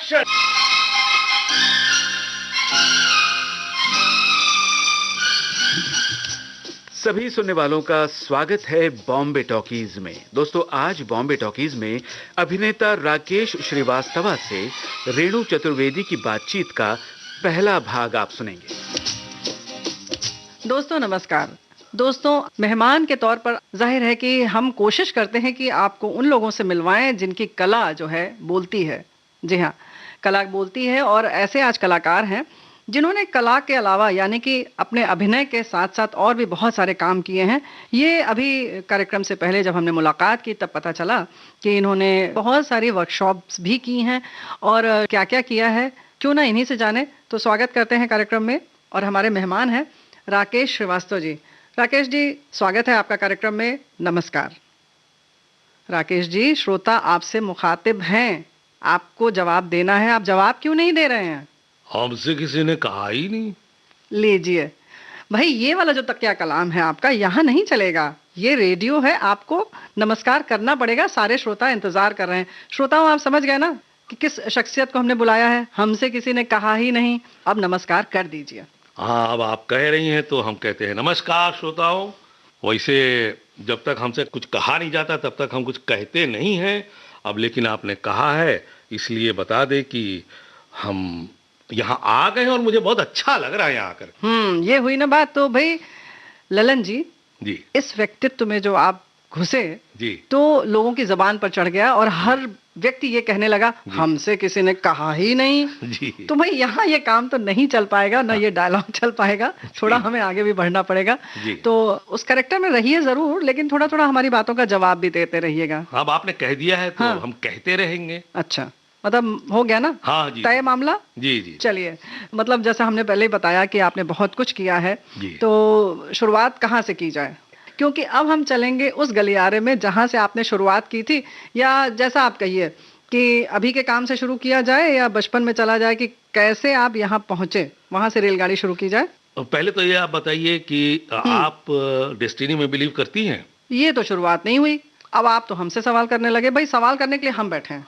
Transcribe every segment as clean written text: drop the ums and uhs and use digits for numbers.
Action. सभी सुनने वालों का स्वागत है बॉम्बे टॉकीज में। दोस्तों, आज बॉम्बे टॉकीज में अभिनेता राकेश श्रीवास्तव से रेणु चतुर्वेदी की बातचीत का पहला भाग आप सुनेंगे। दोस्तों नमस्कार। दोस्तों, मेहमान के तौर पर जाहिर है कि हम कोशिश करते हैं कि आपको उन लोगों से मिलवाएं जिनकी कला जो है बोलती है। जी हाँ, कला बोलती है और ऐसे आज कलाकार हैं जिन्होंने कला के अलावा यानी कि अपने अभिनय के साथ साथ और भी बहुत सारे काम किए हैं। ये अभी कार्यक्रम से पहले जब हमने मुलाकात की तब पता चला कि इन्होंने बहुत सारी वर्कशॉप्स भी की हैं और क्या क्या किया है, क्यों ना इन्हीं से जाने। तो स्वागत करते हैं कार्यक्रम में और हमारे मेहमान हैं राकेश श्रीवास्तव जी। राकेश जी, स्वागत है आपका कार्यक्रम में। नमस्कार। राकेश जी, श्रोता आपसे मुखातिब हैं, आपको जवाब देना है। आप जवाब क्यों नहीं दे रहे हैं? हमसे किसी ने कहा ही नहीं। लीजिए भाई, ये वाला जो तकिया कलाम है आपका यहाँ नहीं चलेगा। ये रेडियो है, आपको नमस्कार करना पड़ेगा। सारे श्रोता इंतजार कर रहे हैं। श्रोताओं, आप समझ गए ना कि किस शख्सियत को हमने बुलाया है? हमसे किसी ने कहा ही नहीं। अब नमस्कार कर दीजिए। हाँ, अब आप कह रही हैं तो हम कहते हैं नमस्कार श्रोताओं। वैसे जब तक हमसे कुछ कहा नहीं जाता तब तक हम कुछ कहते नहीं हैं। अब लेकिन आपने कहा है, इसलिए बता दे कि हम यहाँ आ गए और मुझे बहुत अच्छा लग रहा है यहाँ आकर। ये हुई ना बात। तो भाई ललन जी, जी, इस व्यक्तित्व में जो आप घुसे जी, तो लोगों की जबान पर चढ़ गया और हर व्यक्ति ये कहने लगा हमसे किसी ने कहा ही नहीं। जी। तो भाई यहाँ ये काम तो नहीं चल पाएगा ना, ये डायलॉग चल पाएगा। थोड़ा हमें आगे भी बढ़ना पड़ेगा। तो उस कैरेक्टर में रहिए जरूर, लेकिन थोड़ा थोड़ा हमारी बातों का जवाब भी देते रहिएगा। अब आपने कह दिया है तो हम कहते रहेंगे। अच्छा, मतलब हो गया ना? हाँ जी, तय मामला। जी जी। चलिए, मतलब जैसा हमने पहले ही बताया कि आपने बहुत कुछ किया है, तो शुरुआत कहाँ से की जाए? क्योंकि अब हम चलेंगे उस गलियारे में जहां से आपने शुरुआत की थी, या जैसा आप कहिए कि अभी के काम से शुरू किया जाए या बचपन में चला जाए कि कैसे आप यहाँ पहुंचे, वहां से रेलगाड़ी शुरू की जाए। पहले तो ये आप बताइए कि आप डेस्टिनी में बिलीव करती हैं? ये तो शुरुआत नहीं हुई, अब आप तो हमसे सवाल करने लगे। भाई, सवाल करने के लिए हम बैठे हैं।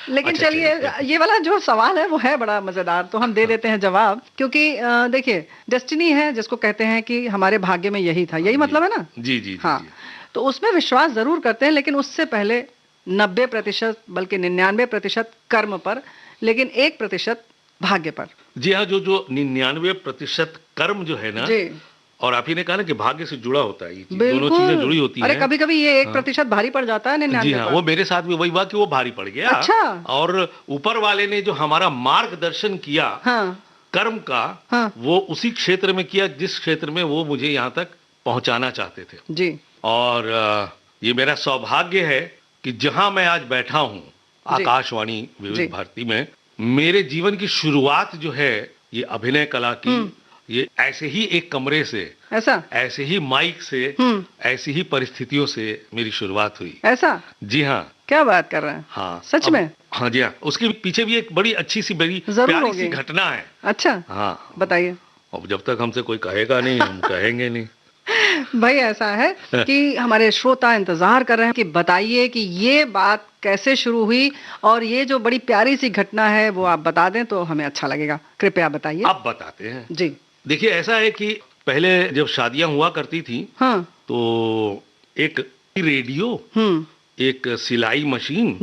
लेकिन अच्छा, चलिए, ये वाला जो सवाल है वो है बड़ा मजेदार, तो हम दे देते हैं जवाब। क्योंकि देखिए, डेस्टिनी है जिसको कहते हैं कि हमारे भाग्य में यही था, यही मतलब है ना। जी जी। हाँ, तो उसमें विश्वास जरूर करते हैं, लेकिन उससे पहले 90% बल्कि 99% कर्म पर, लेकिन 1% भाग्य पर। जी हाँ, जो 99% कर्म जो है ना, और आप ही ने कहा ना कि भाग्य से जुड़ा होता है, ये दोनों चीजें जुड़ी होती हैं। अरे कभी कभी ये 1% भारी पड़ जाता है 99। जी हाँ, वो मेरे साथ भी वही हुआ कि वो भारी पड़ गया। अच्छा। और ऊपर वाले ने जो हमारा मार्गदर्शन किया कर्म का, वो उसी क्षेत्र में किया जिस क्षेत्र में वो मुझे यहाँ तक पहुंचाना चाहते थे। जी। और ये मेरा सौभाग्य है कि जहां मैं आज बैठा हूँ आकाशवाणी विविध भारती में, मेरे जीवन की शुरुआत जो है ये अभिनय कला की, ये ऐसे ही एक कमरे से, ऐसे ही माइक से, ऐसी ही परिस्थितियों से मेरी शुरुआत हुई। ऐसा? जी हाँ। क्या बात कर रहे हैं? हाँ, सच में? हाँ जी हाँ, उसके पीछे भी एक बड़ी अच्छी सी, बड़ी प्यारी सी घटना है। अच्छा, हाँ बताइए। अब जब तक हमसे कोई कहेगा नहीं हम कहेंगे नहीं। भाई ऐसा है कि हमारे श्रोता इंतजार कर रहे हैं कि बताइए कि ये बात कैसे शुरू हुई, और ये जो बड़ी प्यारी सी घटना है वो आप बता दें तो हमें अच्छा लगेगा। कृपया बताइए। आप बताते हैं जी। देखिए, ऐसा है कि पहले जब शादियां हुआ करती थी, तो एक रेडियो, एक सिलाई मशीन,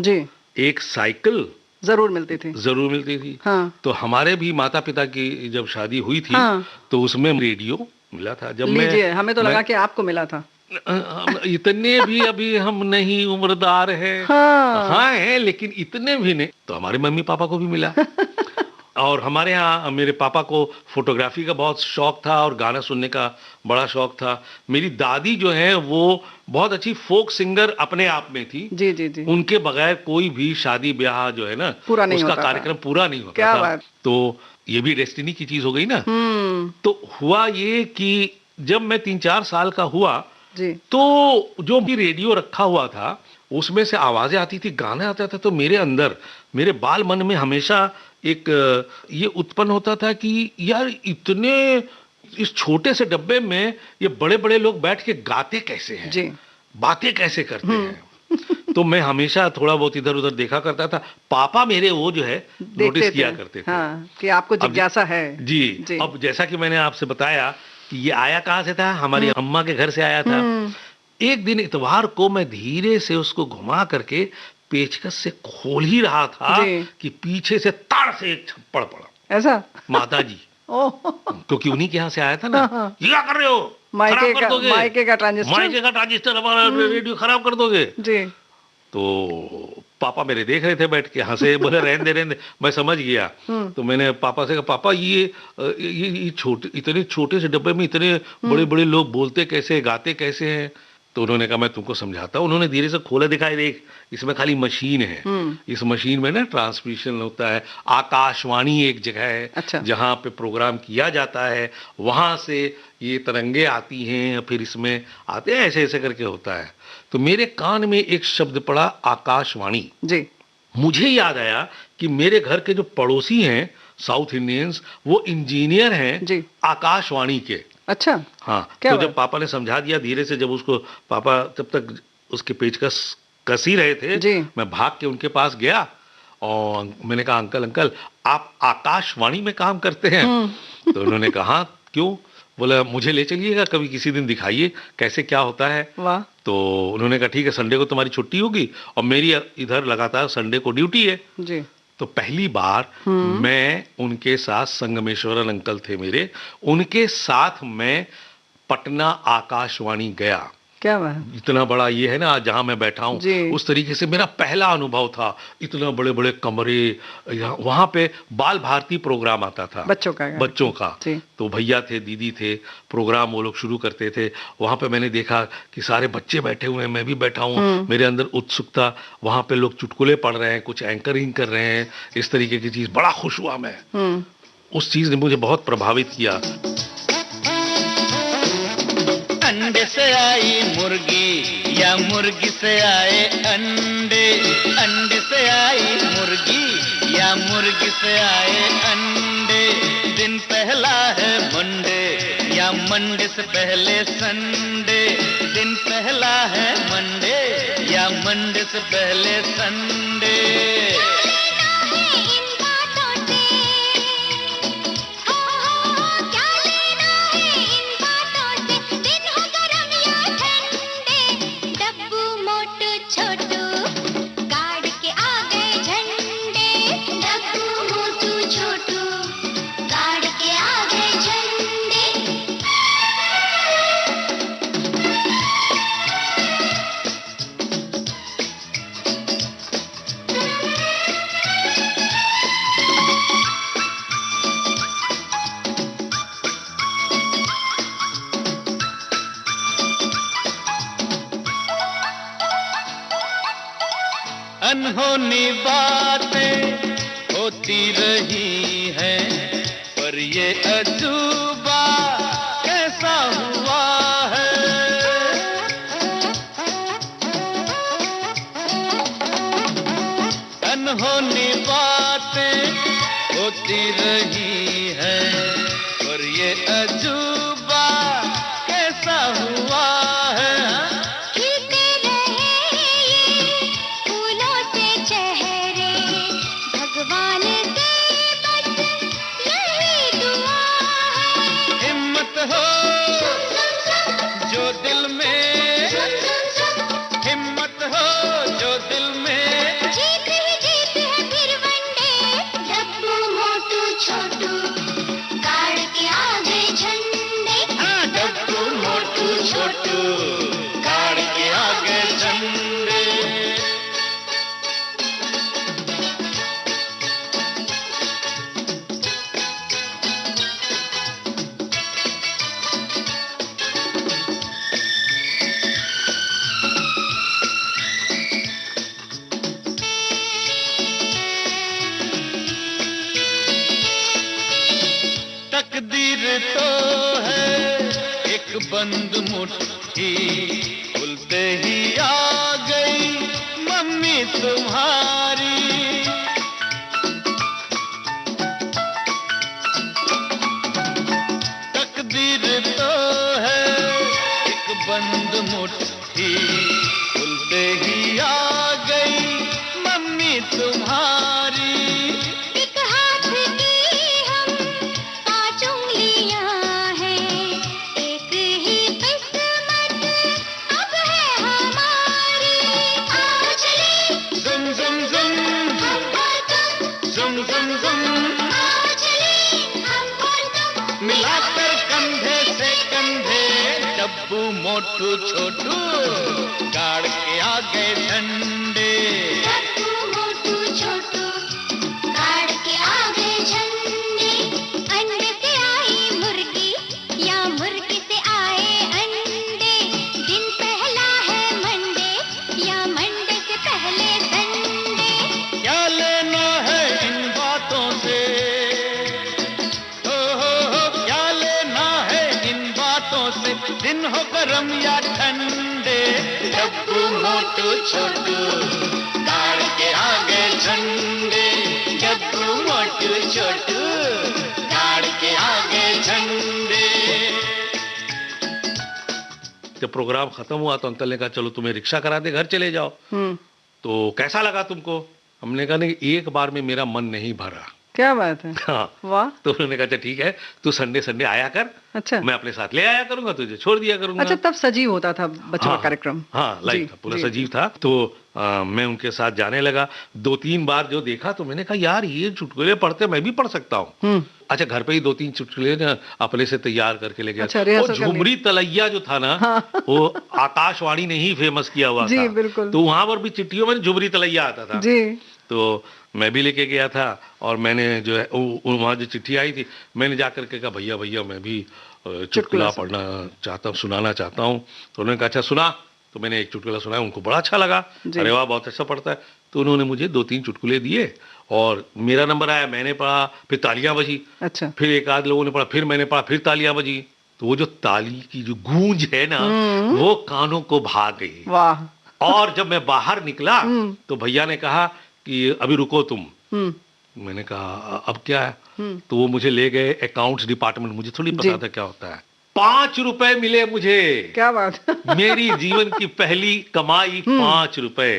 एक साइकिल जरूर मिलती थी। तो हमारे भी माता पिता की जब शादी हुई थी तो उसमें रेडियो मिला था। जब हमें तो लगा कि आपको मिला था। इतने भी अभी हम नहीं उम्रदार है। हाँ है, लेकिन इतने भी नहीं। तो हमारे मम्मी पापा को भी मिला। और हमारे यहाँ मेरे पापा को फोटोग्राफी का बहुत शौक था और गाना सुनने का बड़ा शौक था। मेरी दादी जो है वो बहुत अच्छी फोक सिंगर अपने आप में थी। जी जी जी। उनके बगैर कोई भी शादी ब्याह जो है ना, उसका कार्यक्रम पूरा नहीं होता क्या था। बात? तो ये भी डेस्टिनी की चीज हो गई ना। तो हुआ ये कि जब मैं 3-4 साल का हुआ तो जो भी रेडियो रखा हुआ था उसमें से आवाजें आती थी, गाना आता था, तो मेरे अंदर, मेरे बाल मन में हमेशा एक ये उत्पन्न होता था कि यार इतने इस छोटे से डब्बे में ये बड़े बड़े लोग बैठ के गाते कैसे हैं, बातें कैसे करते हैं। तो मैं हमेशा थोड़ा बहुत इधर उधर देखा करता था। पापा मेरे वो जो है नोटिस किया करते थे। हाँ, कि आपको जिज्ञासा है। जी। अब जैसा कि मैंने आपसे बताया कि ये आया कहाँ से था, हमारी अम्मा के घर से आया था। एक दिन इतवार को मैं धीरे से उसको घुमा करके पेचकस से खोल ही रहा था कि पीछे से ताड़ से एक थप्पड़ पड़ा। ऐसा? माता जी, क्योंकि उन्हीं के यहाँ से आया था ना। ये क्या कर रहे हो, खराब कर दोगे, माइके का ट्रांजिस्टर हमारा रेडियो खराब कर दोगे जी। तो पापा मेरे देख रहे थे बैठ के, हंसे, बोले रहने दे। मैं समझ गया। तो मैंने पापा से कहा, पापा ये छोटे, इतने छोटे से डब्बे में इतने बड़े बड़े लोग बोलते कैसे, गाते कैसे हैं? तो उन्होंने कहा मैं तुमको समझाता हूँ। उन्होंने धीरे से खोला, दिखाई, देख इसमें खाली मशीन है। इस मशीन में ना ट्रांसमिशन होता है। आकाशवाणी एक जगह है। अच्छा। जहाँ पे प्रोग्राम किया जाता है, वहां से ये तरंगे आती हैं, फिर इसमें आते हैं, ऐसे ऐसे करके होता है। तो मेरे कान में एक शब्द पड़ा, आकाशवाणी जी। मुझे याद आया कि मेरे घर के जो पड़ोसी हैं साउथ इंडियंस, वो इंजीनियर हैं आकाशवाणी के। अच्छा। हाँ। तो जब पापा ने समझा दिया धीरे से, जब उसको पापा जब तक उसके पेचकस कस ही रहे थे, मैं भाग के उनके पास गया और मैंने कहा, अंकल अंकल आप आकाशवाणी में काम करते हैं? तो उन्होंने कहा क्यों? बोला मुझे ले चलिएगा कभी, किसी दिन दिखाइए कैसे क्या होता है। वाह। तो उन्होंने कहा ठीक है, संडे को तुम्हारी छुट्टी होगी और मेरी इधर लगातार संडे को ड्यूटी है जी। तो पहली बार मैं उनके साथ, संगमेश्वरन अंकल थे मेरे, उनके साथ मैं पटना आकाशवाणी गया। क्या बात। इतना बड़ा ये है ना जहां मैं बैठा हूं, उस तरीके से मेरा पहला अनुभव था। इतना बड़े बड़े कमरे, वहां पे बाल भारती प्रोग्राम आता था बच्चों का। तो भैया थे, दीदी थे, प्रोग्राम वो लोग शुरू करते थे। वहां पे मैंने देखा कि सारे बच्चे बैठे हुए हैं, मैं भी बैठा हूँ। मेरे अंदर उत्सुकता, वहां पे लोग चुटकुले पढ़ रहे हैं, कुछ एंकरिंग कर रहे हैं, इस तरीके की चीज, बड़ा खुश हुआ मैं। उस चीज ने मुझे बहुत प्रभावित किया। अंडे से आई मुर्गी या मुर्गी से आए अंडे, अंडे से आई मुर्गी या मुर्गी से आए अंडे। दिन पहला है मंडे या मंडे से पहले संडे। दिन पहला है मंडे या मंडे से पहले संडे। अनहोनी बातें होती रही हैं, पर ये अजूबा कैसा हुआ है। अनहोनी बातें होती रही हैं, पर ये अजूबा कैसा हुआ है। बंद मुट्ठी खुलते ही आ गई मम्मी तुम्हारी। तकदीर तो है एक बंद मुट्ठी खुलते ही आ मिलाकर कंधे से कंधे, डब्बू मोटू छोटू गाड़ के आ गए झंडे। डब्बू मोटू छोटू गाड़ के आ गए झंडे। अंडे से आई मुर्गी या मुर्गी से आए अंडे, दिन पहला है मंडे या मंडे से पहले संडे। क्या लेना है इन बातों से, हो क्या लेना है इन बातों से, दिन हो गरम या ठंडे, डब्बू मोटू छोटू गाड़ के आ गए झंडे। डब्बू मोटू छोटू गाड़ के आ गए झंडे। जब प्रोग्राम खत्म हुआ तो अंकल ने कहा चलो तुम्हें रिक्शा करा दे, घर चले जाओ। तो कैसा लगा तुमको? हमने कहा नहीं, एक बार में मेरा मन नहीं भरा। क्या बात है। हाँ, वाह। तो उन्होंने कहा अच्छा ठीक है, तू संडे संडे आया कर, अच्छा, मैं अपने साथ ले आया करूंगा, तुझे छोड़ दिया करूंगा। अच्छा, तब सजीव होता था बच्चों का कार्यक्रम। हाँ, लाइव था, पूरा जी, सजीव था। तो मैं उनके साथ जाने लगा। 2-3 बार जो देखा तो मैंने कहा यार ये चुटकुले पढ़ते मैं भी पढ़ सकता हूँ। अच्छा, घर पे ही 2-3 चुटकुले ना अपने से तैयार करके ले गया। अच्छा, वो झुमरी तलैया जो था ना, वो आकाशवाणी ने ही फेमस किया हुआ जी, था। बिल्कुल। तो वहां पर भी चिट्ठियों में झुमरी तलैया आता था जी। तो मैं भी लेके गया था और मैंने जो है वहाँ जो चिट्ठी आई थी, मैंने जाकर के कहा भैया भैया मैं भी चुटकुला पढ़ना चाहता हूँ, सुनाना चाहता हूँ। तो उन्होंने कहा अच्छा सुना। तो मैंने एक चुटकुला सुनाया, उनको बड़ा अच्छा लगा। अरे वाह, बहुत अच्छा पढ़ता है। तो उन्होंने मुझे 2-3 चुटकुले दिए और मेरा नंबर आया, मैंने पढ़ा, फिर तालियां बजी। अच्छा, फिर एक आध लोगों ने पढ़ा, फिर मैंने पढ़ा, फिर तालियां बजी। तो वो जो ताली की जो गूंज है ना, वो कानों को भा गई। वाह। और जब मैं बाहर निकला तो भैया ने कहा कि अभी रुको तुम। मैंने कहा अब क्या है? तो वो मुझे ले गए अकाउंट्स डिपार्टमेंट। मुझे थोड़ी पता था क्या होता है। 5 रुपए मिले मुझे। क्या बात है। मेरी जीवन की पहली कमाई 5 रुपए।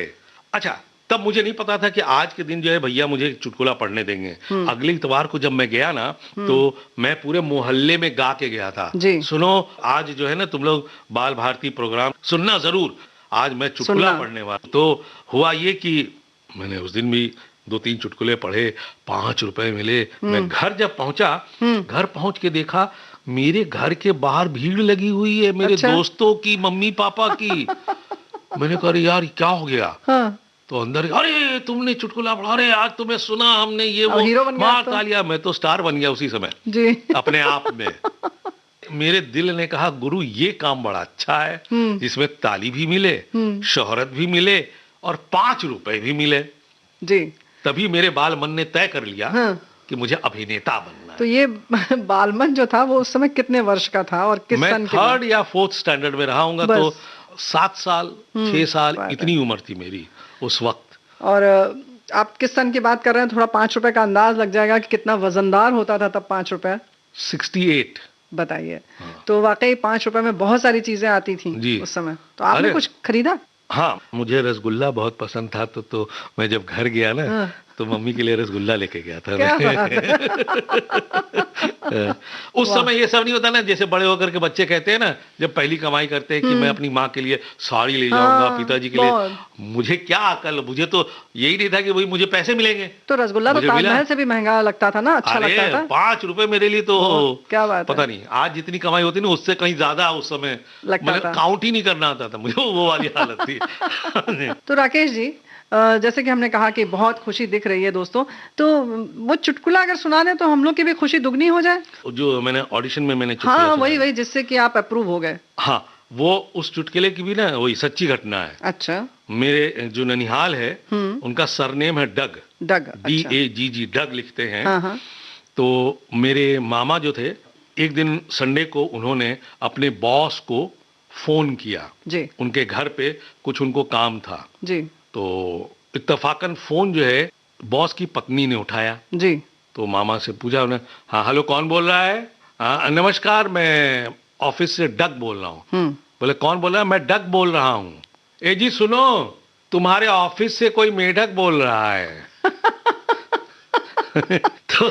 अच्छा, तब मुझे नहीं पता था कि आज के दिन जो है भैया मुझे चुटकुला पढ़ने देंगे। अगले इतवार को जब मैं गया ना, तो मैं पूरे मोहल्ले में गा के गया था, सुनो आज जो है ना तुम लोग बाल भारती प्रोग्राम सुनना जरूर, आज मैं चुटकुला पढ़ने वाला। तो हुआ ये कि मैंने उस दिन भी 2-3 चुटकुले पढ़े, 5 रुपए मिले। मैं घर जब पहुंचा, घर पहुंच के देखा मेरे घर के बाहर भीड़ लगी हुई है, मेरे दोस्तों की, मम्मी पापा की। मैंने कहा यार क्या हो गया? हाँ। तो अंदर अरे तुमने चुटकुला पढ़ा, अरे आज तुम्हें सुना हमने, ये वो, हीरो बन गया। मार तालियां। मैं तो स्टार बन गया उसी समय जी। अपने आप में। मेरे दिल ने कहा गुरु ये काम बड़ा अच्छा है, इसमें ताली भी मिले, शोहरत भी मिले और 5 रुपए भी मिले। जी। तभी मेरे बाल मन ने तय कर लिया कि मुझे अभिनेता बनना है। तो ये बालमन जो था वो उस समय कितने वर्ष का था और किस सन के? मैं 3rd या 4th स्टैंडर्ड में रहा हूँगा। तो 7 साल 6 साल इतनी उम्र थी मेरी उस वक्त। और आप किस सन की बात कर रहे हैं? थोड़ा 5 रुपए का अंदाज लग जाएगा कि कितना वजनदार होता था तब 5 रुपए। 68। बताइए। तो वाकई 5 रुपए में बहुत सारी चीजें आती थी उस समय। तो आपने कुछ खरीदा? हाँ, मुझे रसगुल्ला बहुत पसंद था। तो मैं जब घर गया ना, तो मम्मी के लिए रसगुल्ला लेके गया था। क्या बात है। उस समय ये सब नहीं होता ना, जैसे बड़े होकर के बच्चे कहते हैं ना, जब पहली कमाई करते हैं कि मैं अपनी माँ के लिए साड़ी ले जाऊंगा, पिताजी के लिए। मुझे क्या अकल, मुझे तो यही नहीं था कि भाई मुझे पैसे मिलेंगे। तो रसगुल्ला तो ताजमहल से भी महंगा लगता था ना, अच्छा लगता था। 5 रुपए मेरे लिए तो क्या बात पता नहीं, आज जितनी कमाई होती ना उससे कहीं ज्यादा उस समय काउंट ही नहीं करना आता था मुझे, वो वाली हालत थी। तो राकेश जी, जैसे कि हमने कहा कि बहुत खुशी दिख रही है दोस्तों, तो वो चुटकुला अगर सुना दें तो हम लोग की भी खुशी दुगनी हो जाए। जो मैंने ऑडिशन में मैंने हाँ, वही जिससे कि आप अप्रूव हो गए। हाँ, वो उस चुटकुले की भी ना वही सच्ची घटना है। अच्छा। मेरे जो ननिहाल है उनका सरनेम है डग। DAGG, डग लिखते हैं। हाँ। तो मेरे मामा जो थे, एक दिन संडे को उन्होंने अपने बॉस को फोन किया जी। उनके घर पे कुछ उनको काम था जी। तो इत्तफाकन फोन जो है बॉस की पत्नी ने उठाया जी। तो मामा से पूछा उन्हें, हाँ हेलो कौन बोल रहा है? नमस्कार, मैं ऑफिस से डग बोल रहा हूँ। बोले कौन बोल रहा है? मैं डग बोल रहा हूँ। ए जी सुनो, तुम्हारे ऑफिस से कोई मेढक बोल रहा है। तो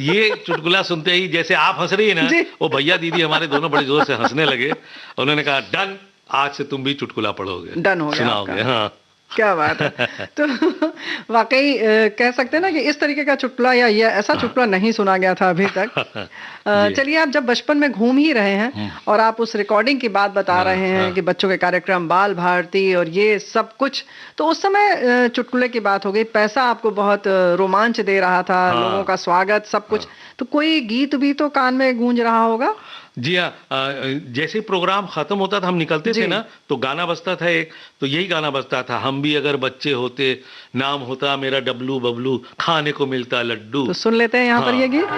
ये चुटकुला सुनते ही जैसे आप हंस रही है ना, वो भैया दीदी हमारे दोनों बड़े जोर से हंसने लगे। उन्होंने कहा डन, आज से तुम भी चुटकुला पढ़ोगे, डन हो गया, सुनाओगे। हाँ, क्या बात है। तो वाकई कह सकते हैं ना कि इस तरीके का चुटकुला या ये ऐसा चुटकुला नहीं सुना गया था अभी तक। चलिए, आप जब बचपन में घूम ही रहे हैं और आप उस रिकॉर्डिंग की बात बता रहे हैं कि बच्चों के कार्यक्रम, बाल भारती और ये सब कुछ, तो उस समय चुटकुले की बात हो गई, पैसा आपको बहुत रोमांच दे रहा था, लोगों का स्वागत, सब कुछ, तो कोई गीत भी तो कान में गूंज रहा होगा। जी हाँ, जैसे प्रोग्राम खत्म होता था, हम निकलते थे ना, तो गाना बजता था एक, तो यही गाना बजता था, हम भी अगर बच्चे होते, नाम होता मेरा डब्लू बबलू, खाने को मिलता लड्डू। तो सुन लेते हैं यहाँ पर ये गीत।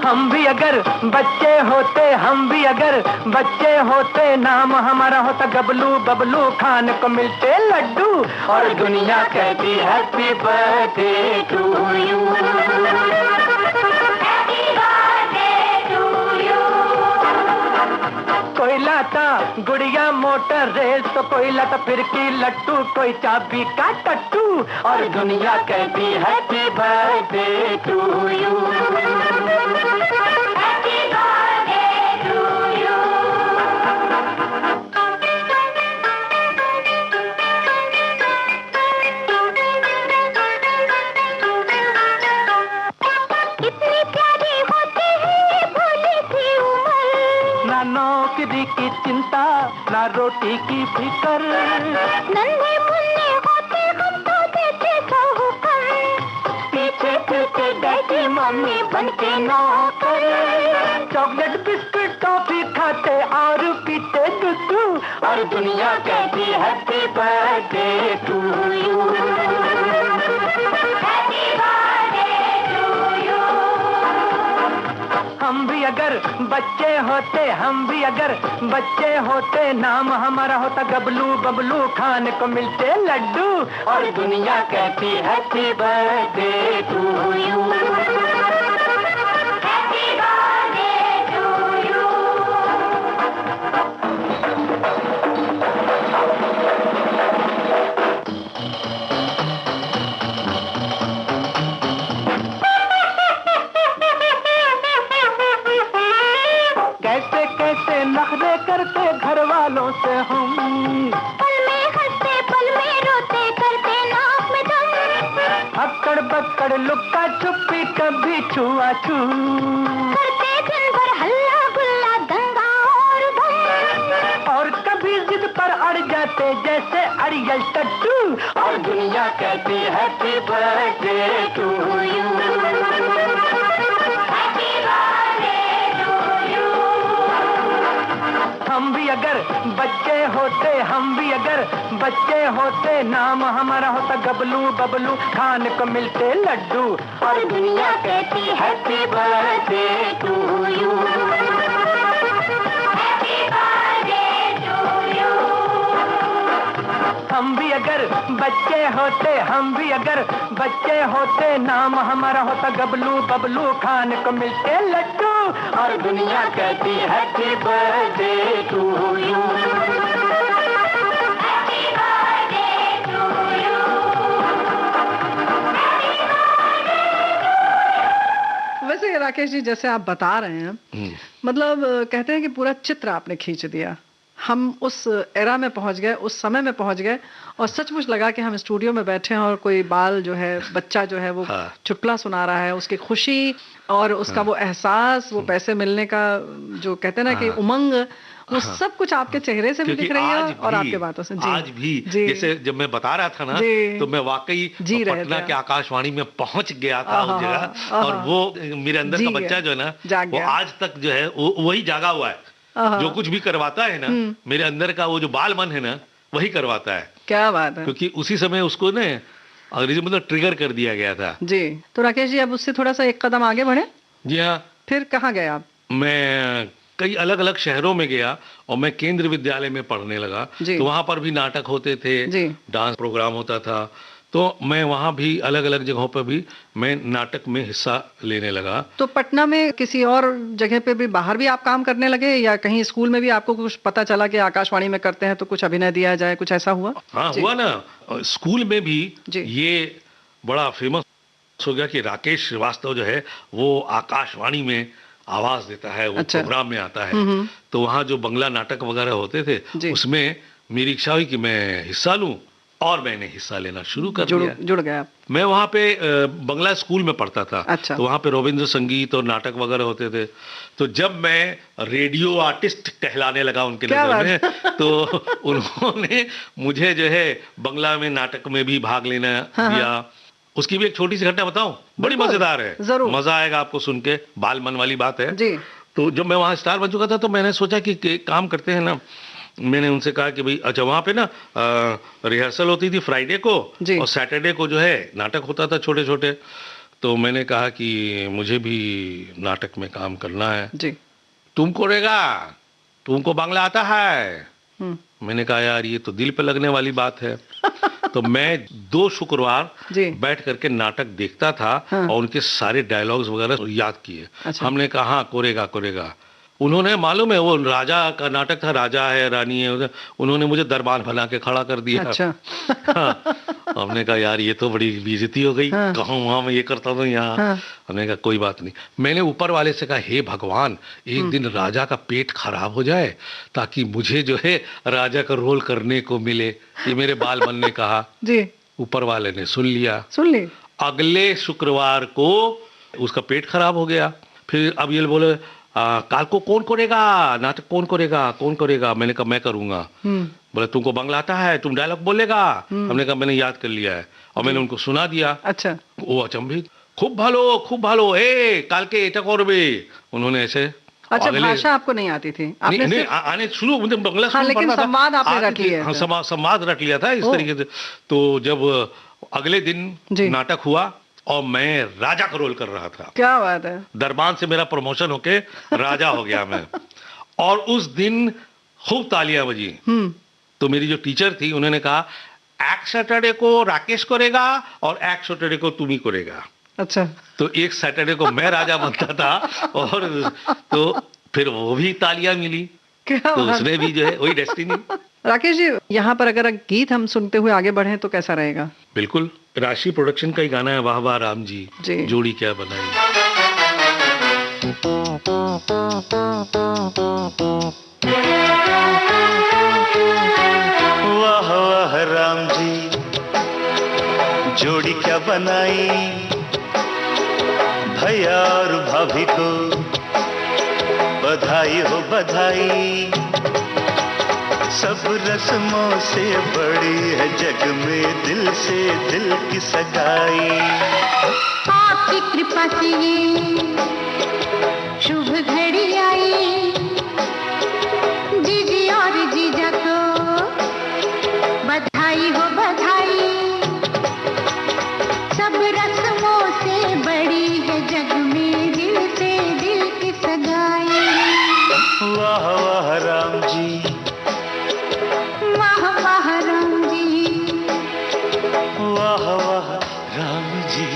हम भी अगर बच्चे होते, हम भी अगर बच्चे होते, नाम हमारा होता गबलू बबलू, खाने को मिलते लड्डू, और दुनिया कहती हैप्पी बर्थडे टू यू। कोई लाता गुड़िया मोटर रेल, तो कोई लाता फिरकी लट्टू, कोई चाबी का टट्टू, और दुनिया कहती हैप्पी बर्थडे टू यू। नौकरी की चिंता, ना रोटी की फिकर, नन्हे मुन्ने होते हम तो देते साहूकर, पीछे पीछे डैडी मम्मी बनके नौकर, चॉकलेट बिस्कुट टॉफी खाते और पीते दूध, और दुनिया कहती हैप्पी बर्थडे टू यू। हम भी अगर बच्चे होते, हम भी अगर बच्चे होते, नाम हमारा होता गबलू बबलू, खाने को मिलते लड्डू, और दुनिया कहती happy birthday to you. Happy birthday to you. कैसे नखरे करते घर वालों से हम, पल में हंसते पल में रोते, करते नाक में दम, अक्कड़ बक्कड़ लुक्का छुपी कभी छुआ छू, करते दिन भर हल्ला गुल्ला दंगा और धम, और कभी जिद पर अड़ जाते जैसे अड़ियल टट्टू, और दुनिया कहती हैप्पी बर्थडे टू यू। हम भी अगर बच्चे होते, हम भी अगर बच्चे होते, नाम हमारा होता गबलू बबलू, खाने को मिलते लड्डू, और दुनिया कहती happy birthday to you. Happy birthday to you. हम भी अगर बच्चे होते, हम भी अगर बच्चे होते, नाम हमारा होता गबलू बबलू, खाने को मिलते लड्डू, और दुनिया कहती happy birthday to you. Happy birthday to you. वैसे राकेश जी, जैसे आप बता रहे हैं, मतलब कहते हैं कि पूरा चित्र आपने खींच दिया, हम उस एरा में पहुंच गए, उस समय में पहुंच गए, और सचमुच लगा कि हम स्टूडियो में बैठे हैं और कोई बाल जो है, बच्चा जो है वो चुटकुला सुना रहा है, उसकी खुशी और उसका वो एहसास, वो पैसे मिलने का जो कहते हैं ना कि उमंग, वो सब कुछ आपके चेहरे से भी दिख रही है और आपके बातों से। आज भी जैसे जब मैं बता रहा था ना, तो मैं वाकई पटना के आकाशवाणी में पहुंच गया था उस जगह, और वो मेरे अंदर का बच्चा जो है ना, वो आज तक जो है वही जागा हुआ है, जो कुछ भी करवाता है ना, मेरे अंदर का वो जो बाल मन है ना, वही करवाता है। क्या बात है। क्योंकि उसी समय उसको ना अंग्रेजी मतलब ट्रिगर कर दिया गया था। जी, तो राकेश जी, अब उससे थोड़ा सा एक कदम आगे बढ़े। जी हाँ। फिर कहाँ गए आप? मैं कई अलग अलग शहरों में गया, और मैं केंद्र विद्यालय में पढ़ने लगा, तो वहां पर भी नाटक होते थे, डांस प्रोग्राम होता था, तो मैं वहां भी अलग अलग जगहों पर भी मैं नाटक में हिस्सा लेने लगा। तो पटना में किसी और जगह पे भी, बाहर भी आप काम करने लगे, या कहीं स्कूल में भी आपको कुछ पता चला कि आकाशवाणी में करते हैं तो कुछ अभिनय दिया जाए, कुछ ऐसा हुआ? हाँ, हुआ ना। स्कूल में भी ये बड़ा फेमस हो गया कि राकेश श्रीवास्तव जो है वो आकाशवाणी में आवाज देता है, वो प्रोग्राम में आता है। तो वहाँ जो बंगला नाटक वगैरह होते थे, उसमें मेरी इच्छा हुई कि मैं हिस्सा लूं, और मैंने हिस्सा लेना शुरू कर दिया। जुड़ गया। मैं वहाँ पे बंगला स्कूल में पढ़ता था। अच्छा। तो वहाँ पे रविंद्र संगीत और नाटक वगैरह होते थे। तो जब मैं रेडियो आर्टिस्ट कहलाने लगा उनके नजर में, तो उन्होंने मुझे जो है बंगला में नाटक में भी भाग लेना दिया। उसकी भी एक छोटी सी घटना बताऊं, बड़ी मजेदार है, मजा आएगा आपको सुन के, बाल मन वाली बात है जी। तो जब मैं वहाँ स्टार बन चुका था तो मैंने सोचा कि काम करते हैं ना, मैंने उनसे कहा कि भाई अच्छा वहाँ पे ना रिहर्सल होती थी फ्राइडे को और सैटरडे को जो है नाटक होता था छोटे छोटे। तो मैंने कहा कि मुझे भी नाटक में काम करना है जी। तुम करेगा, तुमको बांग्ला आता है? मैंने कहा यार ये तो दिल पे लगने वाली बात है। तो मैं 2 शुक्रवार बैठ करके नाटक देखता था और उनके सारे डायलॉग्स वगैरह याद किए। अच्छा। हमने कहा हाँ करेगा। उन्होंने, मालूम है वो राजा का नाटक था, राजा है रानी है, उन्होंने मुझे दरबार बना के खड़ा कर दिया। अच्छा। हाँ। हमने कहा यार ये तो बड़ी बेइज्जती हो गई। हाँ। कहाँ वहाँ मैं ये करता था यहाँ। हाँ। हमने कहा कोई बात नहीं। मैंने ऊपर वाले से कहा हे भगवान एक दिन राजा का पेट खराब हो जाए ताकि मुझे जो है राजा का रोल करने को मिले। ये मेरे बाल मन ने कहा जी। ऊपर वाले ने सुन लिया। अगले शुक्रवार को उसका पेट खराब हो गया। फिर अब ये बोले काल को कौन करेगा नाटक, कौन करेगा? मैंने कहा मैं करूंगा। बोले तुमको बांग्ला आता है, तुम डायलॉग बोलेगा? हमने कहा मैंने याद कर लिया है और मैंने उनको सुना दिया। अच्छा। वो अचंभित, खूब भालो काल के एटा करबे। उन्होंने ऐसे। अच्छा, भाषा आपको नहीं आती थी? आपने नहीं आने शुरू मतलब बंगला स्कूल में पढ़ता था। संवाद आपने रट लिया। हाँ, संवाद रट लिया था इस तरीके से। तो जब अगले दिन नाटक हुआ और मैं राजा का रोल कर रहा था। क्या बात है। दरबान से मेरा प्रमोशन होके राजा हो गया मैं। और उस दिन खूब तालियां बजी। तो मेरी जो टीचर थी उन्होंने कहा एक सैटरडे को राकेश करेगा और एक सैटरडे को तुम ही करेगा। अच्छा। तो एक सैटरडे को मैं राजा बनता था और तो फिर वो भी तालियां मिली। तो उसने भी जो है वही डेस्टिनी। राकेश जी, यहाँ पर अगर गीत हम सुनते हुए आगे बढ़े तो कैसा रहेगा? बिल्कुल, राशि प्रोडक्शन का ही गाना है वाह वाह राम जी, जोड़ी क्या बनाई। वाह वाह राम जी जोड़ी क्या बनाई, भैया और भाभी को बधाई हो बधाई। सब रस्मों से बड़ी है जग में दिल से दिल की सगाई। आपकी कृपा से ये शुभ घड़ी आई, जीजी और जीजा को बधाई हो बधाई। सब रस्मों से बड़ी है जग में दिल से दिल की सगाई। वाह वाह राम जी, वाह वाह राम जी, वाह वाह राम जी।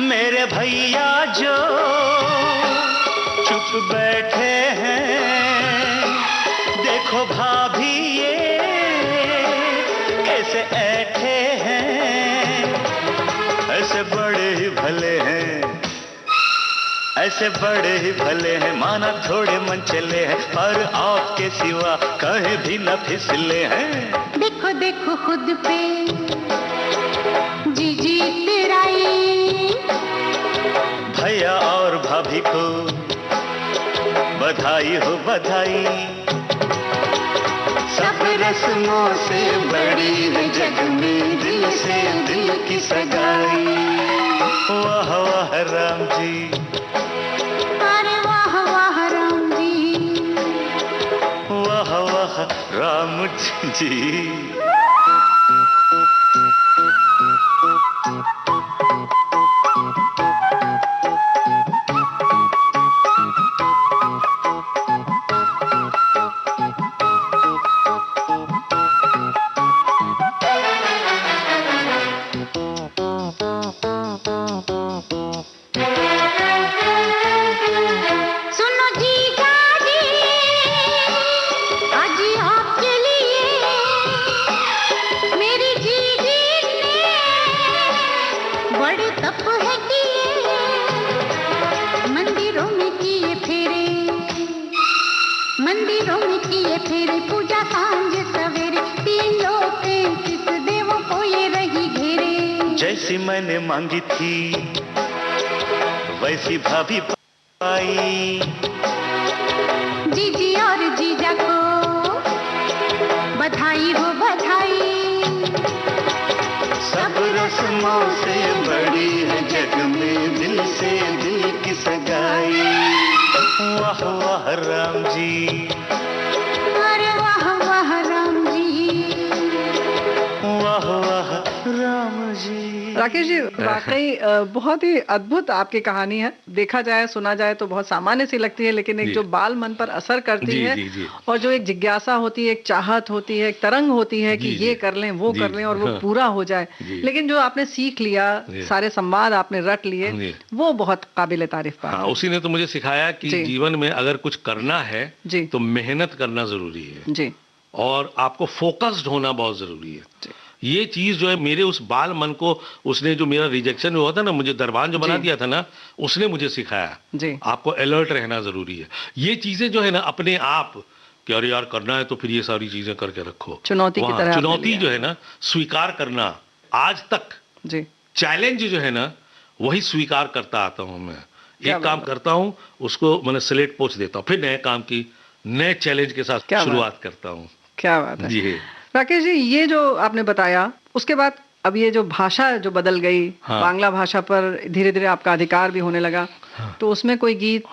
मेरे भैया जो चुप बैठे हैं, देखो भाभी ये कैसे ऐठे हैं। ऐसे बड़े ही भले हैं, ऐसे बड़े ही भले हैं, माना थोड़े मन चले हैं और आपके सिवा कहीं भी न फिसले हैं। देखो देखो खुद पे जीजी तेराई, भैया और भाभी को बधाई हो बधाई। सब रस्मों से बड़ी है जग में दिल से दिल की सगाई। वाह वाह राम जी, अरे वाह वाह राम जी, वाह वाह राम जी। जैसी मैंने मांगी थी वैसी भाभी पाई। जीजी और जीजा को बधाई हो बधाई। सब रस्मों से बड़ी है जग में दिल से दिल की सगाई। वाह वाह राम जी, अरे वाह वाह राम जी, वाह वाह राम जी। राकेश जी, वाकई बहुत ही अद्भुत आपकी कहानी है। देखा जाए सुना जाए तो बहुत सामान्य सी लगती है, लेकिन एक जो बाल मन पर असर करती है और जो एक जिज्ञासा होती है, एक चाहत होती है, एक तरंग होती है कि ये कर लें वो कर लें और वो पूरा हो जाए। लेकिन जो आपने सीख लिया, सारे संवाद आपने रट लिए, वो बहुत काबिल तारीफ बात है। उसी ने तो मुझे सिखाया कि जीवन में अगर कुछ करना है तो मेहनत करना जरूरी है जी, और आपको फोकस्ड होना बहुत जरूरी है। ये चीज जो है मेरे उस बाल मन को, उसने जो मेरा रिजेक्शन हुआ था ना, मुझे दरबान जो बना दिया था ना, उसने मुझे सिखाया जी, आपको अलर्ट रहना जरूरी है। ये चीजें जो है ना अपने आप कि अरे यार करना है तो फिर ये सारी चीजें करके रखो, चुनौती की तरह। चुनौती जो है ना स्वीकार करना, आज तक जी चैलेंज जो है ना वही स्वीकार करता आता हूँ मैं। एक काम करता हूँ उसको मैंने स्लेट पोंछ देता हूँ, फिर नए काम की नए चैलेंज के साथ शुरुआत करता हूँ। क्या बात है जी। राकेश जी, ये जो आपने बताया, उसके बाद अब ये जो भाषा जो बदल गई, बांग्ला भाषा पर धीरे धीरे आपका अधिकार भी होने लगा, तो उसमें कोई गीत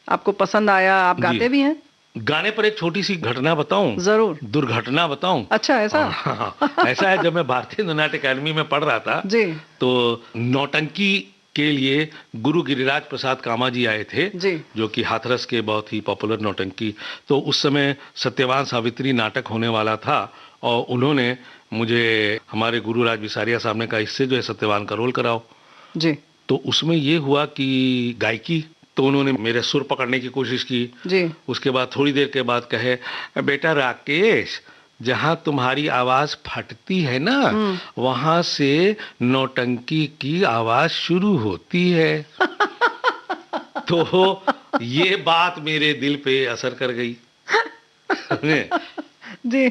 आपको पसंद आया? आप गाते भी हैं? गाने पर एक छोटी सी घटना बताऊं? जरूर। दुर्घटना बताऊं? अच्छा, ऐसा? ऐसा है, जब मैं भारतीय नाट्य अकादमी में पढ़ रहा था जी, तो नौटंकी के लिए गुरु गिरिराज प्रसाद कामा जी आए थे जी, जो कि हाथरस के बहुत ही पॉपुलर नौटंकी। तो उस समय सत्यवान सावित्री नाटक होने वाला था और उन्होंने मुझे, हमारे गुरु राज बिसारिया साहब ने कहा इससे जो है सत्यवान का रोल कराओ जी। तो उसमें ये हुआ कि गायकी, तो उन्होंने मेरे सुर पकड़ने की कोशिश की जी। उसके बाद थोड़ी देर के बाद कहे, बेटा राकेश, जहां तुम्हारी आवाज फटती है ना वहां से नौटंकी की आवाज शुरू होती है। तो ये बात मेरे दिल पे असर कर गई जी।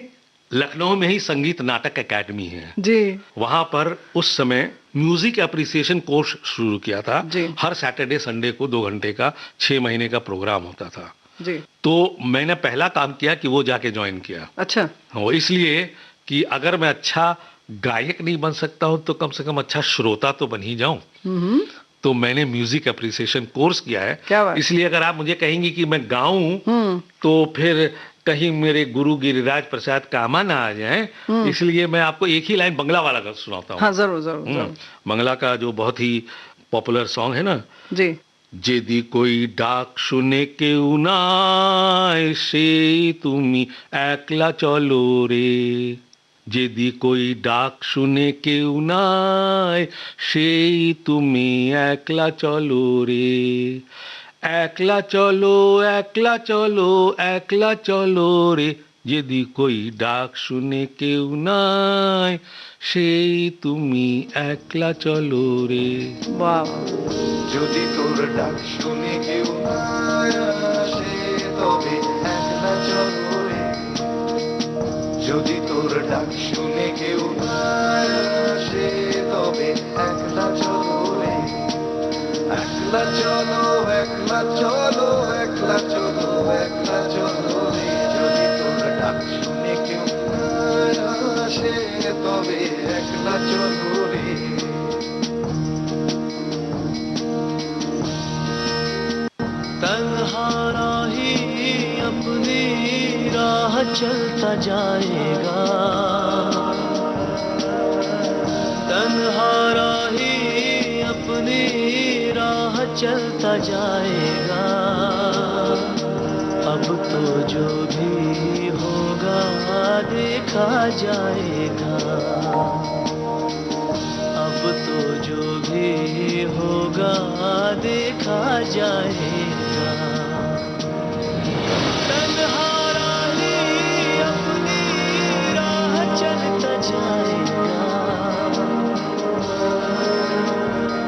लखनऊ में ही संगीत नाटक एकेडमी है जी, वहां पर उस समय म्यूजिक एप्रिसिएशन कोर्स शुरू किया था जी। हर सैटरडे संडे को 2 घंटे का 6 महीने का प्रोग्राम होता था जी। तो मैंने पहला काम किया कि वो जाके ज्वाइन किया। अच्छा। वो इसलिए कि अगर मैं अच्छा गायक नहीं बन सकता हूं तो कम से कम अच्छा श्रोता तो बन ही जाऊं। तो मैंने म्यूजिक एप्रिसिएशन कोर्स किया है। इसलिए अगर आप मुझे कहेंगी कि मैं गाऊं तो फिर कहीं मेरे गुरु गिरिराज प्रसाद कामा ना आ जाए, इसलिए मैं आपको एक ही लाइन बंगला वाला का सुनाता हूँ। हाँ, जरूर जरूर। बंगला का जो बहुत ही पॉपुलर सॉन्ग है ना जी, जेदी कोई डाक शुने केउ नाय से तुमी एकला चलो रे, जेदी कोई डाक शुने केउ नाय से तुमी एकला चलो रे, একলা চলো একলা চলো একলা চলো রে, যদি কই ডাক শুনে কেউ নাই সেই তুমি একলা চলো রে। বাহ। যদি তোর ডাক শুনে কেউ নাই আসে তবে একলা চলো রে, যদি তোর ডাক শুনে কেউ নাই আসে তবে একলা চলো রে, একলা চলো একলা চলো একলা চলো একলা চলো রে, যদি তোর ডাক শুনে কেউ আসে তবে একলা চলো রে। तन्हा राही अपनी राह चलता जाएगा, तन्हा राही अपनी राह चलता जाएगा, अब तो जो भी होगा देखा जाएगा, अब तो जो भी होगा देखा जाएगा। तन्हा राही अपनी राह चलता जाएगा,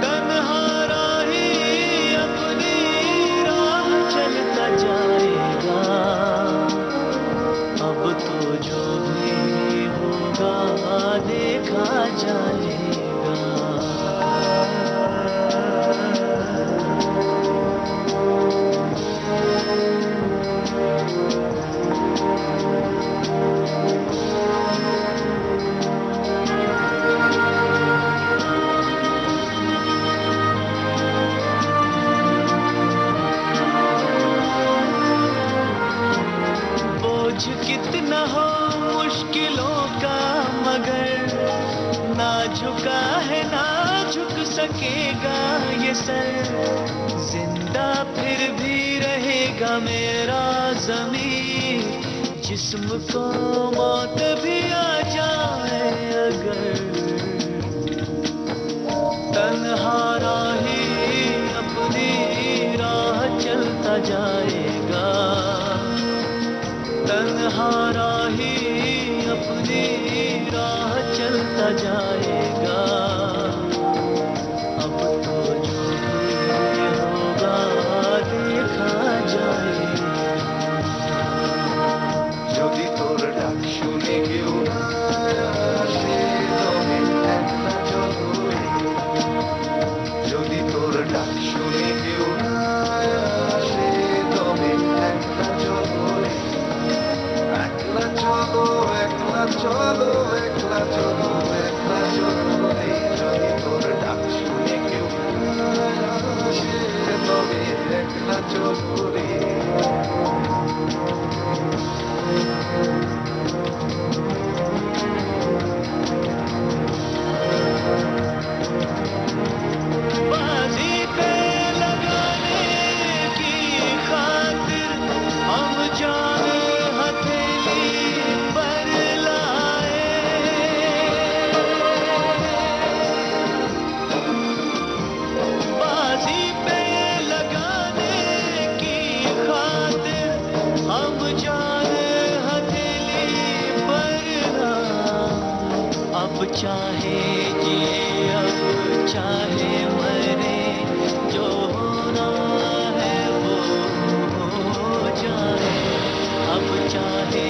तन्हा राही अपनी राह चलता जाएगा, अब तो जो भी होगा देखा जाएगा। झुका है ना झुक सकेगा ये सर, जिंदा फिर भी रहेगा मेरा ज़मीर, जिस्म को मौत भी आ जाए अगर, तन्हा राही अपनी राह चलता जाएगा, तन्हा राही अपनी राह चलता जाएगा। अब तो जो भी होगा देखा जाएगा। যদি তোর ডাক শুনে কেউ না আসে তবে একলা চলে, যদি তোর ডাক শুনে কেউ না আসে তবে একলা চলে, একলা চলো একলা চলো একলা চলো একলা চলো, যদি তোর ডাক শুনে কেউ না আসে তবে একলা চলো রে। बाजी पे लगाने की खातिर हम जान हथेली पर लाए, बाजी पे लगाने की खातिर हम जान हथेली पर लाए। अब चाहे जिए अब चाहे मरे, जो होना है वो हो जाए। अब चाहे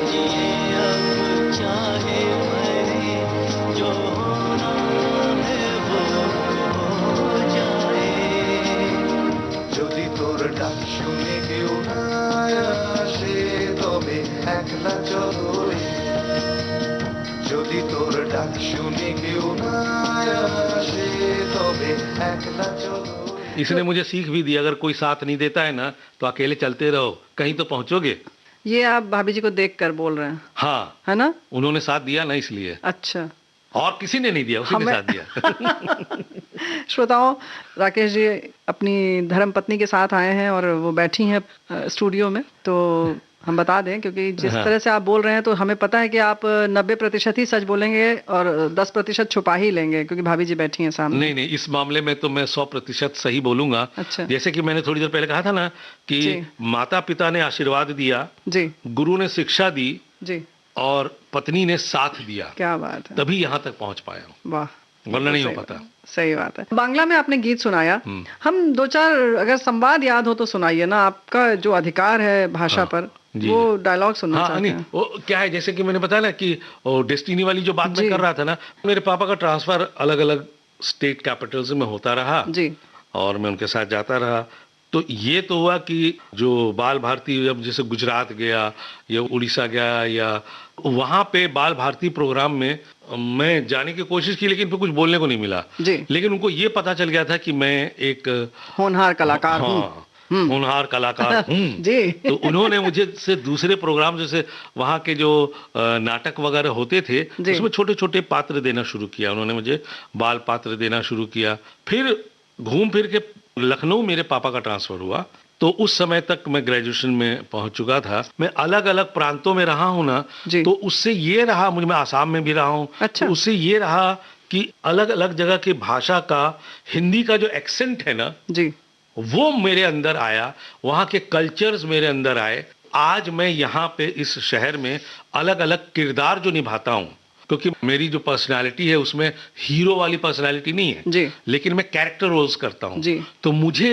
जिए अब चाहे मरे, जो होना है वो हो जाए। যদি তোর ডাক শুনে কেউ না আসে তবে একলা চলো রে, যদি তোর ডাক শুনে কেউ না আসে তবে একলা চলো। इसने मुझे सीख भी दी, अगर कोई साथ नहीं देता है ना तो अकेले चलते रहो, कहीं तो पहुंचोगे। ये आप भाभी जी को देखकर बोल रहे हैं? हाँ, है ना? उन्होंने साथ दिया ना इसलिए। अच्छा, और किसी ने नहीं दिया, उसी ने साथ दिया। श्रोताओं, राकेश जी अपनी धर्म पत्नी के साथ आए हैं और वो बैठी हैं स्टूडियो में, तो हम बता दें क्योंकि जिस तरह से आप बोल रहे हैं तो हमें पता है कि आप 90% ही सच बोलेंगे और 10% छुपा ही लेंगे क्योंकि भाभी जी बैठी हैं सामने। नहीं नहीं, इस मामले में तो मैं 100% सही बोलूंगा। अच्छा। जैसे कि मैंने थोड़ी देर पहले कहा था ना कि माता पिता ने आशीर्वाद दिया जी, गुरु ने शिक्षा दी जी, और पत्नी ने साथ दिया। क्या बात है, तभी यहाँ तक पहुंच पाया हूँ, वाह, वरना नहीं हो पाता। सही बात है। बांग्ला में आपने गीत सुनाया, हम दो चार अगर संवाद याद हो तो सुनाइए ना, आपका जो अधिकार है भाषा पर, वो डायलॉग सुनना चाहते हैं। वो क्या है, जैसे कि मैंने बताया ना कि डेस्टिनी वाली जो बात मैं कर रहा था ना, मेरे पापा का ट्रांसफर अलग अलग स्टेट कैपिटल्स में होता रहा जी, और मैं उनके साथ जाता रहा। तो ये तो हुआ कि जो बाल भारती जब जैसे गुजरात गया या उड़ीसा गया या वहां पे बाल भारती प्रोग्राम में मैं जाने की कोशिश की, लेकिन फिर कुछ बोलने को नहीं मिला जी। लेकिन उनको ये पता चल गया था कि मैं एक होनहार कलाकार हूँ, होनहार कलाकार हूँ जी। तो उन्होंने मुझे से दूसरे प्रोग्राम जैसे वहाँ के जो नाटक वगैरह होते थे उसमें छोटे छोटे पात्र देना शुरू किया, उन्होंने मुझे बाल पात्र देना शुरू किया। फिर घूम फिर के लखनऊ मेरे पापा का ट्रांसफर हुआ, तो उस समय तक मैं ग्रेजुएशन में पहुंच चुका था। मैं अलग अलग प्रांतों में रहा हूं ना, तो उससे ये रहा, मुझे मैं आसाम में भी रहा हूं। अच्छा। तो उससे ये रहा कि अलग अलग जगह की भाषा का, हिंदी का जो एक्सेंट है ना जी, वो मेरे अंदर आया, वहाँ के कल्चर्स मेरे अंदर आए। आज मैं यहाँ पे इस शहर में अलग अलग किरदार जो निभाता हूँ, क्योंकि मेरी जो पर्सनालिटी है उसमें हीरो वाली पर्सनालिटी नहीं है जी, लेकिन मैं कैरेक्टर रोल्स करता हूँ। तो मुझे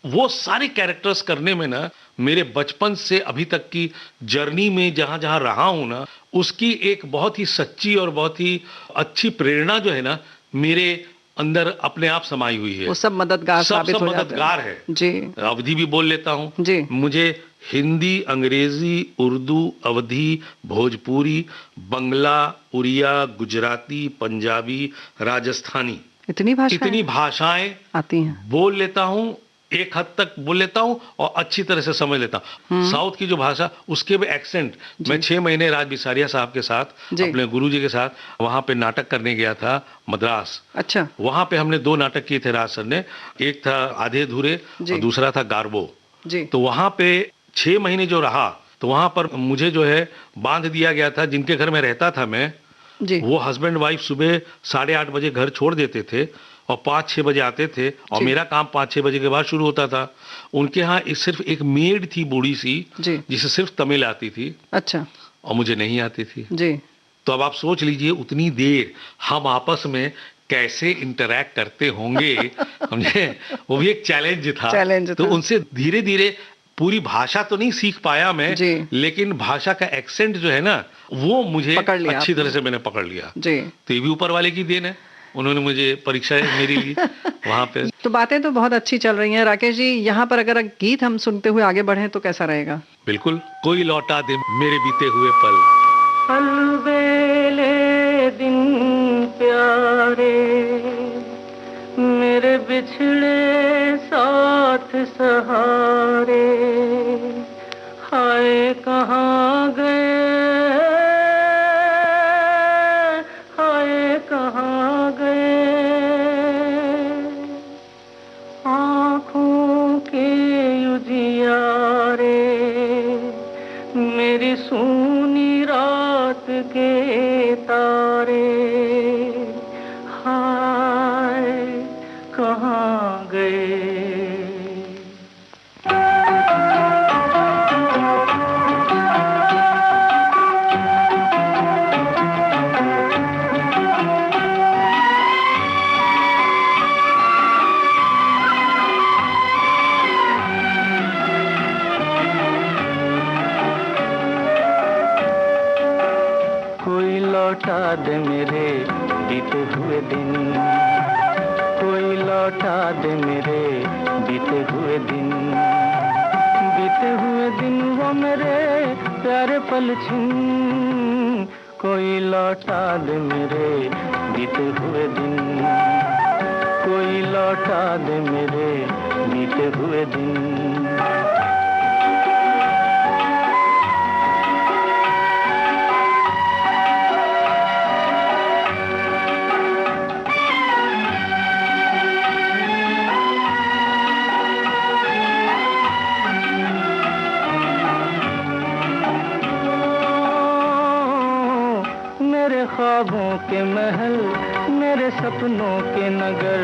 वो सारे कैरेक्टर्स करने में ना, मेरे बचपन से अभी तक की जर्नी में जहां जहां रहा हूं ना, उसकी एक बहुत ही सच्ची और बहुत ही अच्छी प्रेरणा जो है ना, मेरे अंदर अपने आप समाई हुई है। वो सब मददगार साबित हो जाते हैं। मददगार है जी। अवधी भी बोल लेता हूँ जी। मुझे हिंदी, अंग्रेजी, उर्दू, अवधी, भोजपुरी, बंगला, उड़िया, गुजराती, पंजाबी, राजस्थानी, इतनी भाषाएं आती हैं, बोल लेता हूँ। एक हद तक बोल लेता हूँ और अच्छी तरह से समझ लेता हूँ। साउथ की जो भाषा, उसके भी एक्सेंट, मैं 6 महीने राज बिसारिया साहब के साथ, अपने गुरुजी के साथ वहां पे नाटक करने गया था मद्रास। अच्छा। वहां पे हमने 2 नाटक किए थे राज सर ने, एक था आधे अधूरे और दूसरा था गार्बो। तो वहां पे 6 महीने जो रहा, तो वहां पर मुझे जो है बांध दिया गया था। जिनके घर में रहता था मैं, वो हस्बैंड वाइफ सुबह 8:30 बजे घर छोड़ देते थे और 5-6 बजे आते थे, और मेरा काम 5-6 बजे के बाद शुरू होता था। उनके यहाँ सिर्फ एक मेड थी बूढ़ी सी, जिसे सिर्फ तमिल आती थी। अच्छा। और मुझे नहीं आती थी जी। तो अब आप सोच लीजिए उतनी देर हम आपस में कैसे इंटरैक्ट करते होंगे। समझे, वो भी एक चैलेंज था। तो उनसे धीरे धीरे पूरी भाषा तो नहीं सीख पाया मैं, लेकिन भाषा का एक्सेंट जो है ना, वो मुझे अच्छी तरह से मैंने पकड़ लिया। तो ये भी ऊपर वाले की देन है, उन्होंने मुझे परीक्षा मेरी ली वहां पे। तो बातें तो बहुत अच्छी चल रही हैं राकेश जी। यहाँ पर अगर गीत हम सुनते हुए आगे बढ़े तो कैसा रहेगा? बिल्कुल। कोई लौटा दे मेरे बीते हुए पल, अलबेले दिन प्यारे मेरे बिछड़े साथ सहारे, हाय कहाँ गए, हाय कहाँ गए, आँखों के उजियारे मेरी सूनी रात के तारे, हाय कहाँ गए। कोई लौटा दे मेरे बीते हुए दिन, कोई लौटा दे मेरे बीते हुए दिन, बीते हुए दिन वो मेरे प्यारे पल छिन, कोई लौटा दे मेरे बीते हुए दिन, कोई लौटा दे मेरे बीते हुए दिन। मेरे ख्वाबों के महल, मेरे सपनों के नगर,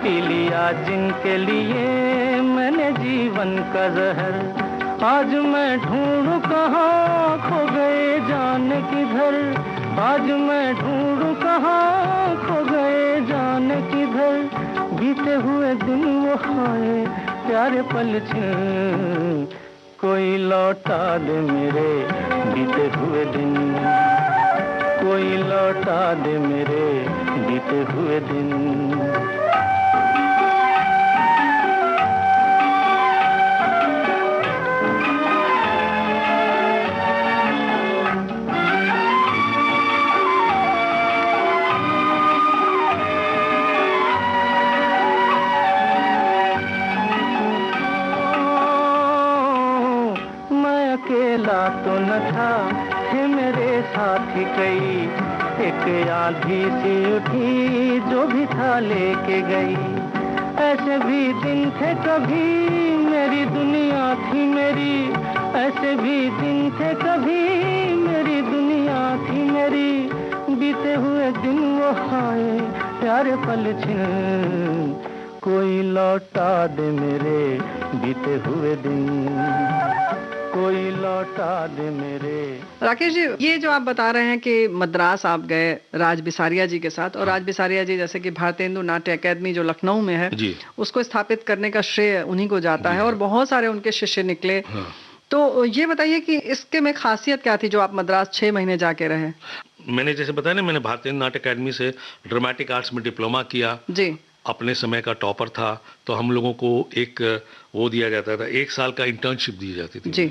पी लिया जिनके लिए मैंने जीवन का जहर। आज मैं ढूंढूं कहाँ खो गए जाने किधर, आज मैं ढूंढूं कहाँ खो गए जाने किधर, बीते हुए दिन वो हाय प्यारे पल छिन, कोई लौटा दे मेरे बीते हुए दिन, कोई लौटा दे मेरे बीते हुए दिन। मैं अकेला तो न था, थे मेरे साथी कई, एक आंधी सी उठी जो भी था लेके गई। ऐसे भी दिन थे कभी मेरी दुनिया थी मेरी, ऐसे भी दिन थे कभी मेरी दुनिया थी मेरी, बीते हुए दिन वो हाय प्यारे पल छिन, कोई लौटा दे मेरे बीते हुए दिन, कोई लौटा दे मेरे। राकेश जी, ये जो आप बता रहे हैं कि मद्रास आप गए राज बिसारिया जी के साथ, और राज बिसारिया जी जैसे कि भारतेंदु नाट्य अकेदमी जो लखनऊ में है जी, उसको स्थापित करने का श्रेय उन्हीं को जाता है, और बहुत सारे उनके शिष्य निकले। तो ये बताइए कि इसके में खासियत क्या थी जो आप मद्रास 6 महीने जाके रहे? मैंने जैसे बताया ना, मैंने भारतेंदु नाट्य अकेदमी से ड्रामेटिक आर्ट्स में डिप्लोमा किया जी। अपने समय का टॉपर था, तो हम लोगों को एक वो दिया जाता था, 1 साल का इंटर्नशिप दी जाती थी जी।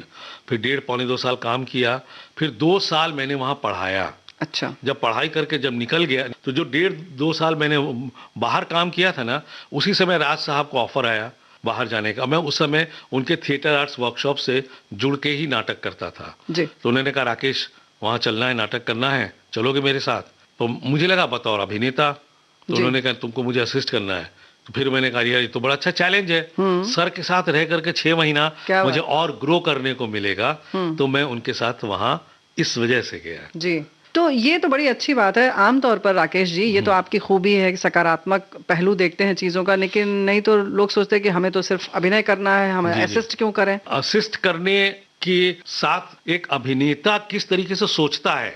फिर 1.5-2 साल काम किया, फिर 2 साल मैंने वहाँ पढ़ाया। अच्छा। जब पढ़ाई करके जब निकल गया, तो जो 1.5-2 साल मैंने बाहर काम किया था ना, उसी समय राज साहब को ऑफर आया बाहर जाने का। मैं उस समय उनके थिएटर आर्ट्स वर्कशॉप से जुड़ के ही नाटक करता था जी। तो उन्होंने कहा राकेश वहाँ चलना है, नाटक करना है, चलोगे मेरे साथ? तो मुझे लगा बतौर अभिनेता, तो उन्होंने कहा तुमको मुझे असिस्ट करना है। तो फिर मैंने कहा यार ये तो बड़ा अच्छा चैलेंज है, सर के साथ रह करके 6 महीना मुझे और ग्रो करने को मिलेगा, तो मैं उनके साथ वहाँ इस वजह से गया जी। तो ये तो बड़ी अच्छी बात है। आमतौर पर राकेश जी ये तो आपकी खूबी है कि सकारात्मक पहलू देखते हैं चीजों का, लेकिन नहीं तो लोग सोचते हैं कि हमें तो सिर्फ अभिनय करना है, हमें असिस्ट क्यों करें? असिस्ट करने के साथ एक अभिनेता किस तरीके से सोचता है,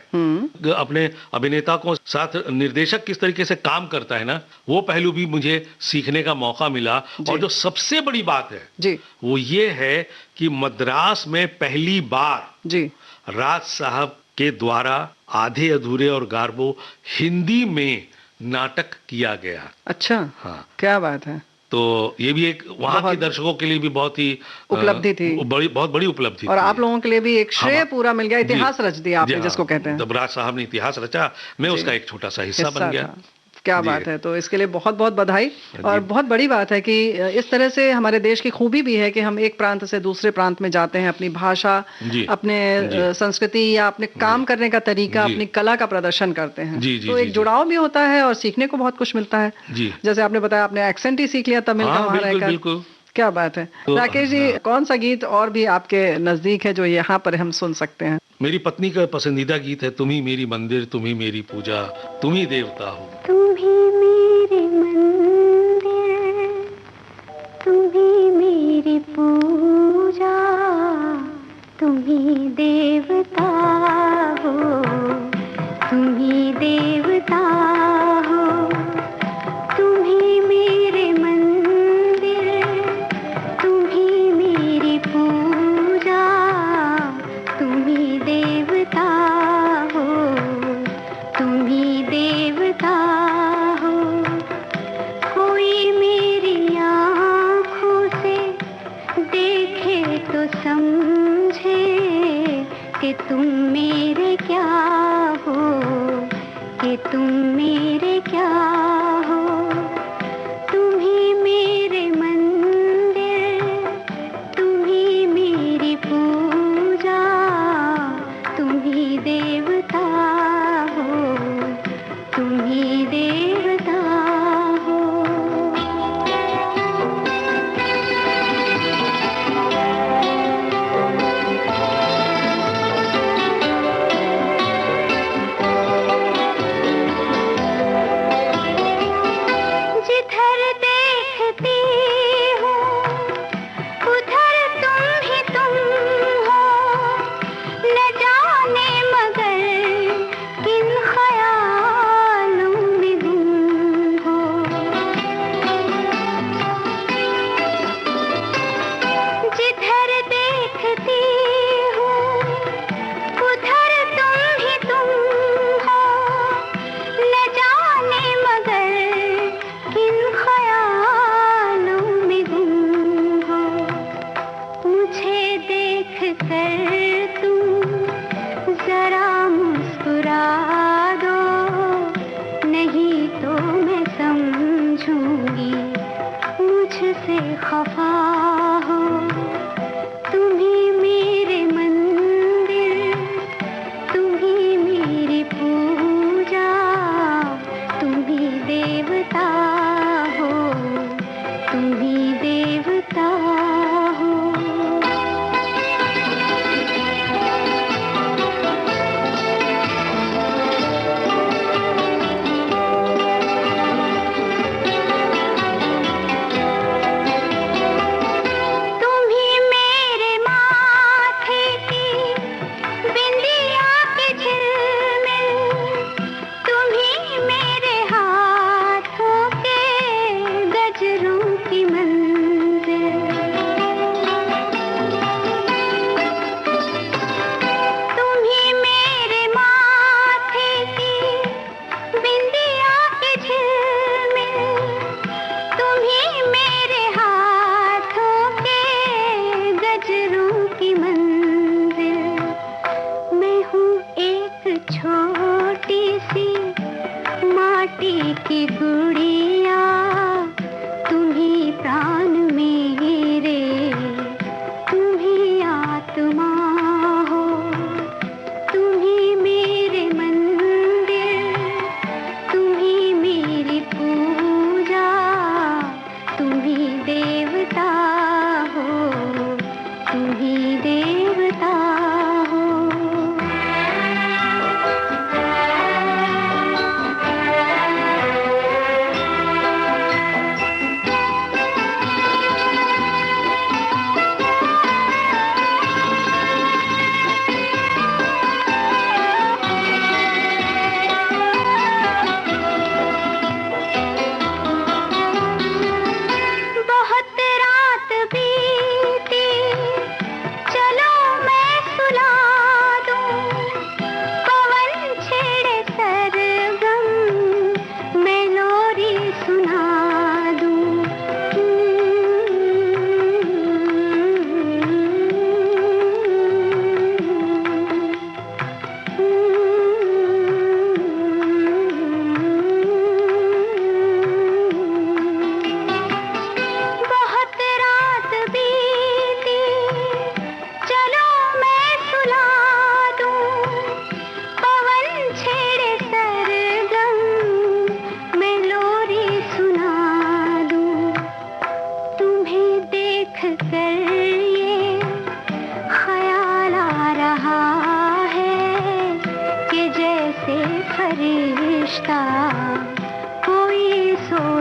अपने अभिनेता को साथ निर्देशक किस तरीके से काम करता है ना, वो पहलू भी मुझे सीखने का मौका मिला। और जो सबसे बड़ी बात है जी वो ये है कि मद्रास में पहली बार जी राज साहब के द्वारा आधे अधूरे और गार्बो हिंदी में नाटक किया गया। अच्छा, हाँ, क्या बात है। तो ये भी एक वहाँ के दर्शकों के लिए भी बहुत ही उपलब्धि थी, बहुत बड़ी उपलब्धि और थी। आप लोगों के लिए भी एक श्रेय पूरा मिल गया, इतिहास रच दिया आपने जिसको कहते हैं। जब राज साहब ने इतिहास रचा, मैं उसका एक छोटा सा हिस्सा बन गया। क्या बात है। तो इसके लिए बहुत बहुत बधाई। और बहुत बड़ी बात है कि इस तरह से हमारे देश की खूबी भी है कि हम एक प्रांत से दूसरे प्रांत में जाते हैं, अपनी भाषा, अपने संस्कृति या अपने काम करने का तरीका, अपनी कला का प्रदर्शन करते हैं। तो एक जुड़ाव भी होता है और सीखने को बहुत कुछ मिलता है। जैसे आपने बताया आपने एक्सेंट ही सीख लिया तमिल का वहां रहकर। क्या बात है। राकेश जी, कौन सा गीत और भी आपके नजदीक है जो यहाँ पर हम सुन सकते हैं? मेरी पत्नी का पसंदीदा गीत है तुम ही मेरी मंदिर, तुम ही मेरी पूजा, तुम ही देवता हो। तुम ही मेरी मंदिर, तुम ही मेरी पूजा, तुम ही देवता हो, तुम ही देवता हो। तुम ही मेरे मंदिर, तुम ही मेरी पूजा, तुम ही देवता हो, तुम ही देवता हो। कोई मेरी आँखों से देखे तो समझे कि तुम मेरे क्या हो, कि तुम मेरे क्या हो। तुम ही मेरे मंदिर, तुम ही मेरी पूजा, तुम ही देवता हो, तुम ही देवता हो। जिधर देखती हूँ उधर तुम ही तुम हो, न जाने मगर किन ख्यालों में गुम हो। जिधर देखती हूँ उधर तुम ही तुम हो, न जाने मगर किन ख्यालों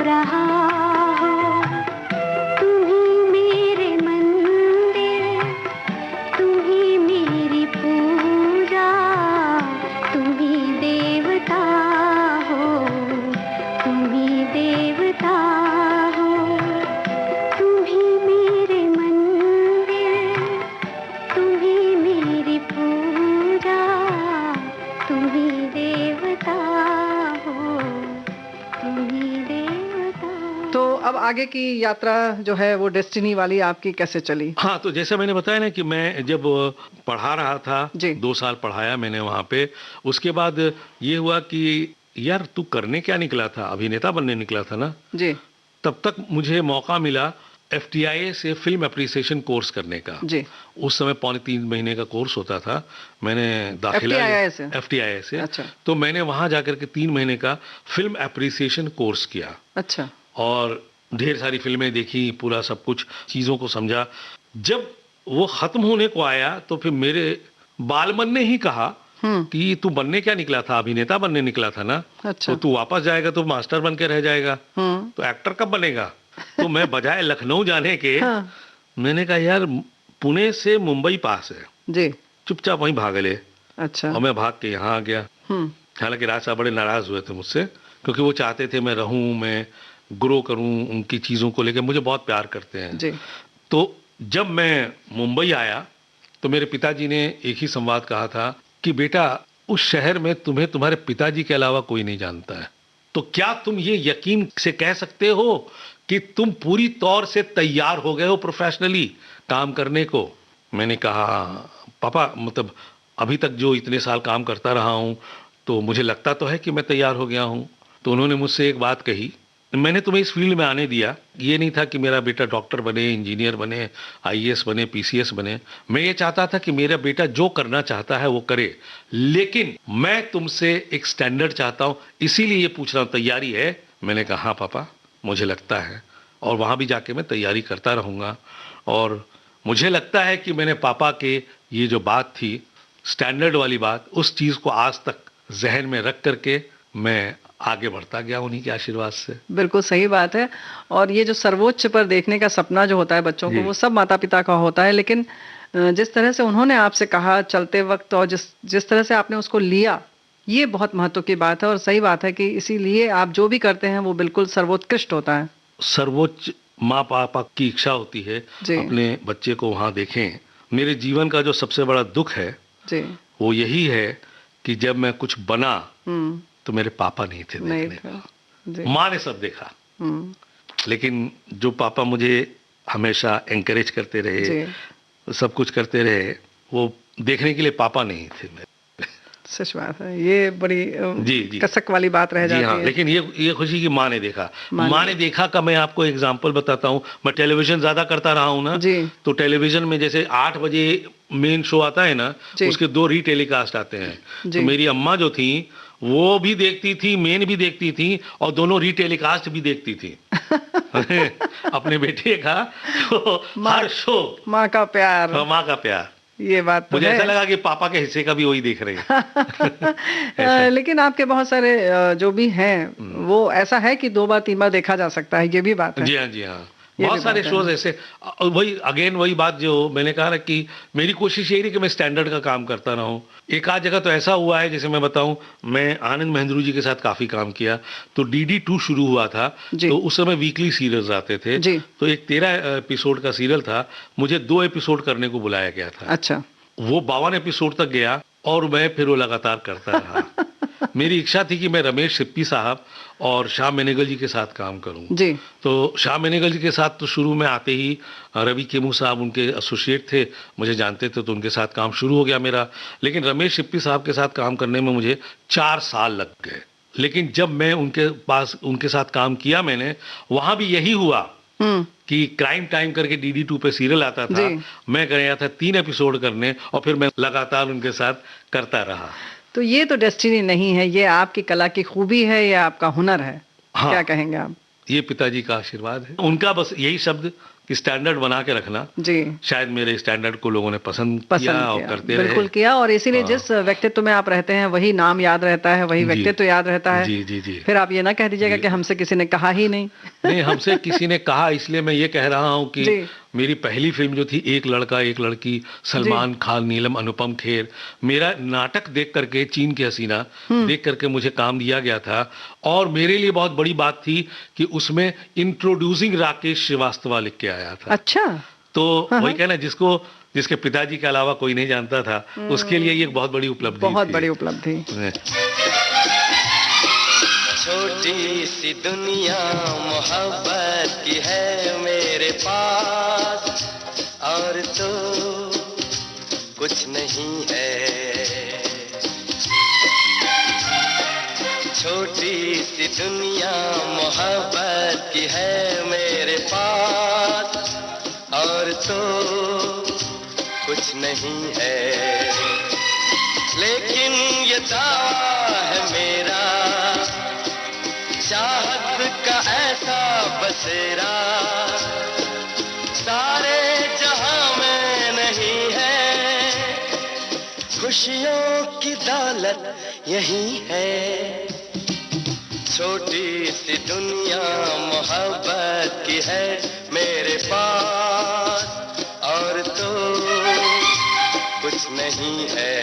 रहा हो। तुम ही मेरे मंदिर, तुम ही मेरी पूजा, तुम ही देवता हो, तुम ही देवता हो। तुम ही मेरे मंदिर, तुम ही मेरी पूजा, तुम ही देवता हो, तुम ही देवता। तो अब आगे की यात्रा जो है वो डेस्टिनी वाली आपकी कैसे चली? हाँ, तो जैसे मैंने बताया ना कि मैं जब पढ़ा रहा था, जी। 2 साल पढ़ाया मैंने वहाँ पे। उसके बाद ये हुआ कि यार तू करने क्या निकला था, अभिनेता बनने निकला था ना। जी तब तक मुझे मौका मिला FTIA से फिल्म अप्रिसिएशन कोर्स करने का। जी। उस समय 3.25 महीने का कोर्स होता था। मैंने दाखिला FTIA से? FTIA से। अच्छा। तो मैंने वहाँ जाकर के 3 महीने का फिल्म अप्रिसिएशन कोर्स किया अच्छा। और ढेर सारी फिल्में देखी, पूरा सब कुछ चीज़ों को समझा। जब वो ख़त्म होने को आया तो फिर मेरे बालमन ने ही कहा कि तू बनने क्या निकला था, अभिनेता बनने निकला था ना। अच्छा। तो तू वापस जाएगा तो मास्टर बन के रह जाएगा, तो एक्टर कब बनेगा। तो मैं बजाय लखनऊ जाने के हाँ। मैंने कहा यार पुणे से मुंबई पास है जी। चुपचाप वहीं भाग ले। अच्छा। और मैं भाग के यहाँ आ गया। हालांकि राज साहब बड़े नाराज हुए थे मुझसे, क्योंकि वो चाहते थे मैं रहूं, मैं ग्रो करूं उनकी चीज़ों को लेकर, मुझे बहुत प्यार करते हैं जी। तो जब मैं मुंबई आया तो मेरे पिताजी ने एक ही संवाद कहा था कि बेटा उस शहर में तुम्हें तुम्हारे पिताजी के अलावा कोई नहीं जानता है, तो क्या तुम ये यकीन से कह सकते हो कि तुम पूरी तौर से तैयार हो गए हो प्रोफेशनली काम करने को। मैंने कहा पापा मतलब अभी तक जो इतने साल काम करता रहा हूं तो मुझे लगता तो है कि मैं तैयार हो गया हूं। तो उन्होंने मुझसे एक बात कही, मैंने तुम्हें इस फील्ड में आने दिया, ये नहीं था कि मेरा बेटा डॉक्टर बने, इंजीनियर बने, IAS बने, PCS बने। मैं ये चाहता था कि मेरा बेटा जो करना चाहता है वो करे, लेकिन मैं तुमसे एक स्टैंडर्ड चाहता हूं, इसीलिए ये पूछ रहा हूं तैयारी है। मैंने कहा हाँ पापा मुझे लगता है, और वहां भी जाके मैं तैयारी करता रहूंगा। और मुझे लगता है कि मैंने पापा के ये जो बात थी स्टैंडर्ड वाली बात, उस चीज को आज तक जहन में रख करके मैं आगे बढ़ता गया उन्हीं के आशीर्वाद से। बिल्कुल सही बात है। और ये जो सर्वोच्च पर देखने का सपना जो होता है बच्चों को, वो सब माता पिता का होता है, लेकिन जिस तरह से उन्होंने आपसे कहा चलते वक्त और जिस तरह से आपने उसको लिया, ये बहुत महत्व की बात है। और सही बात है कि इसीलिए आप जो भी करते हैं वो बिल्कुल सर्वोत्कृष्ट होता है। सर्वोच्च माँ पापा की इच्छा होती है अपने बच्चे को वहां देखें। मेरे जीवन का जो सबसे बड़ा दुख है जी, वो यही है कि जब मैं कुछ बना तो मेरे पापा नहीं थे देखने को। माँ ने सब देखा, लेकिन जो पापा मुझे हमेशा एनकरेज करते रहे, सब कुछ करते रहे, वो देखने के लिए पापा नहीं थे मेरे। सच बात है, ये बड़ी जी कसक वाली बात रह जाती है। लेकिन ये खुशी की माँ ने देखा। माँ ने देखा का मैं आपको एग्जांपल बताता हूँ। मैं टेलीविजन ज्यादा करता रहा हूँ ना, तो टेलीविजन में जैसे 8 बजे मेन शो आता है ना, उसके 2 रीटेलीकास्ट आते हैं। तो मेरी अम्मा जो थी वो भी देखती थी, मेन भी देखती थी, और दोनों रीटेलीकास्ट भी देखती थी अपने बेटे का। तो हर शो माँ का प्यार, माँ का प्यार, ये बात तो मुझे है। ऐसा लगा कि पापा के हिस्से का भी वही देख रहे हैं। लेकिन आपके बहुत सारे जो भी हैं वो ऐसा है कि 2 बार 3 बार देखा जा सकता है, ये भी बात है। जी हाँ, जी हाँ, बहुत सारे शोज ऐसे। वही बात जो मैंने कहा ना कि मेरी कोशिश यही थी कि मैं स्टैंडर्ड का काम करता रहूं। एक आध जगह तो ऐसा हुआ है, जैसे मैं बताऊं, मैं आनंद महेंद्रू जी के साथ काफी काम किया। तो DD2 शुरू हुआ था, तो उस समय वीकली सीरियल्स आते थे। तो एक 13 एपिसोड का सीरियल था, मुझे 2 एपिसोड करने को बुलाया गया था। अच्छा। वो 52 एपिसोड तक गया और मैं फिर वो लगातार करता रहा। मेरी इच्छा थी कि मैं रमेश सिप्पी साहब और श्याम बेनेगल जी के साथ काम करूं जी। तो श्याम बेनेगल जी के साथ तो शुरू में आते ही रवि केमू साहब उनके एसोसिएट थे, मुझे जानते थे, तो उनके साथ काम शुरू हो गया मेरा। लेकिन रमेश सिप्पी साहब के साथ काम करने में मुझे 4 साल लग गए। लेकिन जब मैं उनके साथ काम किया मैंने, वहां भी यही हुआ कि क्राइम टाइम करके DD2 पे सीरियल आता था, मैं गया था 3 एपिसोड करने, और फिर मैं लगातार उनके साथ करता रहा। तो ये तो डेस्टिनी नहीं है, ये आपकी कला की खूबी है या आपका हुनर है। हाँ, क्या कहेंगे आप? ये पिताजी का आशीर्वाद है, उनका बस यही शब्द स्टैंडर्ड बना के रखना जी, शायद मेरे स्टैंडर्ड को लोगों ने पसंद किया और करते रहे। बिल्कुल किया, और इसीलिए जिस व्यक्तित्व में आप रहते हैं वही नाम याद रहता है, वही व्यक्तित्व याद रहता है। जी जी जी। फिर आप ये ना कह दीजिएगा कि हमसे किसी ने कहा ही नहीं। नहीं, हमसे किसी ने कहा, इसलिए मैं ये कह रहा हूँ कि मेरी पहली फिल्म जो थी एक लड़का एक लड़की, सलमान खान, नीलम, अनुपम खेर, मेरा नाटक देख करके, चीन की हसीना देख करके मुझे काम दिया गया था। और मेरे लिए बहुत बड़ी बात थी कि उसमें इंट्रोड्यूसिंग राकेश श्रीवास्तव लिख के आया था। अच्छा, तो वही कहना, जिसके पिताजी के अलावा कोई नहीं जानता था, उसके लिए ये बहुत बड़ी उपलब्धि, बहुत बड़ी उपलब्धि। छोटी सी दुनिया मोहब्बत की है मेरे पास, और तो कुछ नहीं है। छोटी सी दुनिया मोहब्बत की है मेरे पास, और तो कुछ नहीं है। लेकिन ये दावा है मेरा, चाहत का ऐसा बसेरा सारे जहां में नहीं है। खुशियों की दौलत यही है। छोटी सी दुनिया मोहब्बत की है मेरे पास, और तो कुछ नहीं है।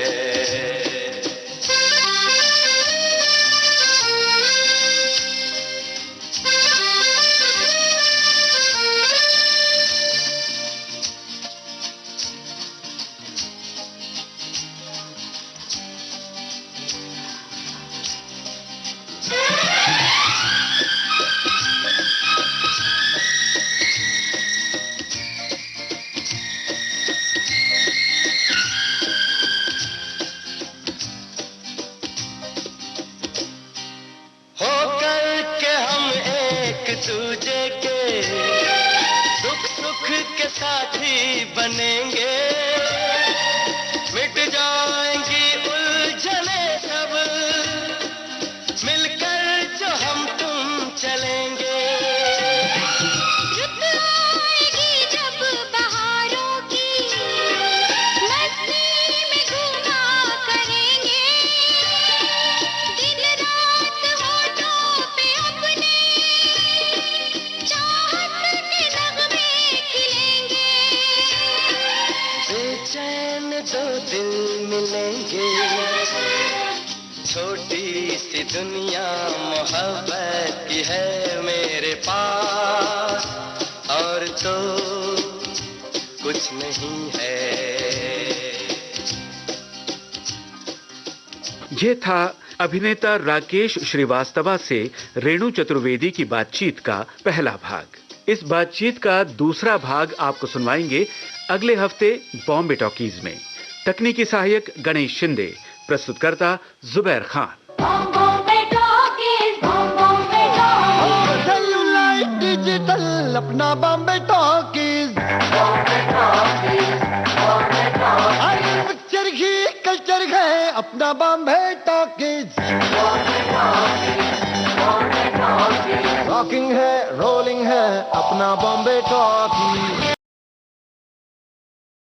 दूजे के सुख सुख के साथी बनेंगे, मिट जाएंगी उलझने सब, मिलकर जो हम तुम चलेंगे। रुत आएगी जब बहारों की, मस्ती में घूमा करेंगे, दिन रात होठों पे अपने चाहत के नगमे खिलेंगे। बेचैन दो दिल मिलेंगे, छोटी सी दुनिया मोहब्बत की है मेरे पास, और तो कुछ नहीं है। ये था अभिनेता राकेश श्रीवास्तव से रेणु चतुर्वेदी की बातचीत का पहला भाग। इस बातचीत का दूसरा भाग आपको सुनवाएंगे अगले हफ्ते बॉम्बे टॉकीज में। तकनीकी सहायक गणेश शिंदे, प्रस्तुतकर्ता जुबैर खान। सेलुलाइट डिजिटल अपना बॉम्बे टॉकीज, हर पिक्चर की कल्चर है अपना बॉम्बे टॉकीज। रॉकिंग है, रोलिंग है अपना बॉम्बे टॉकीज।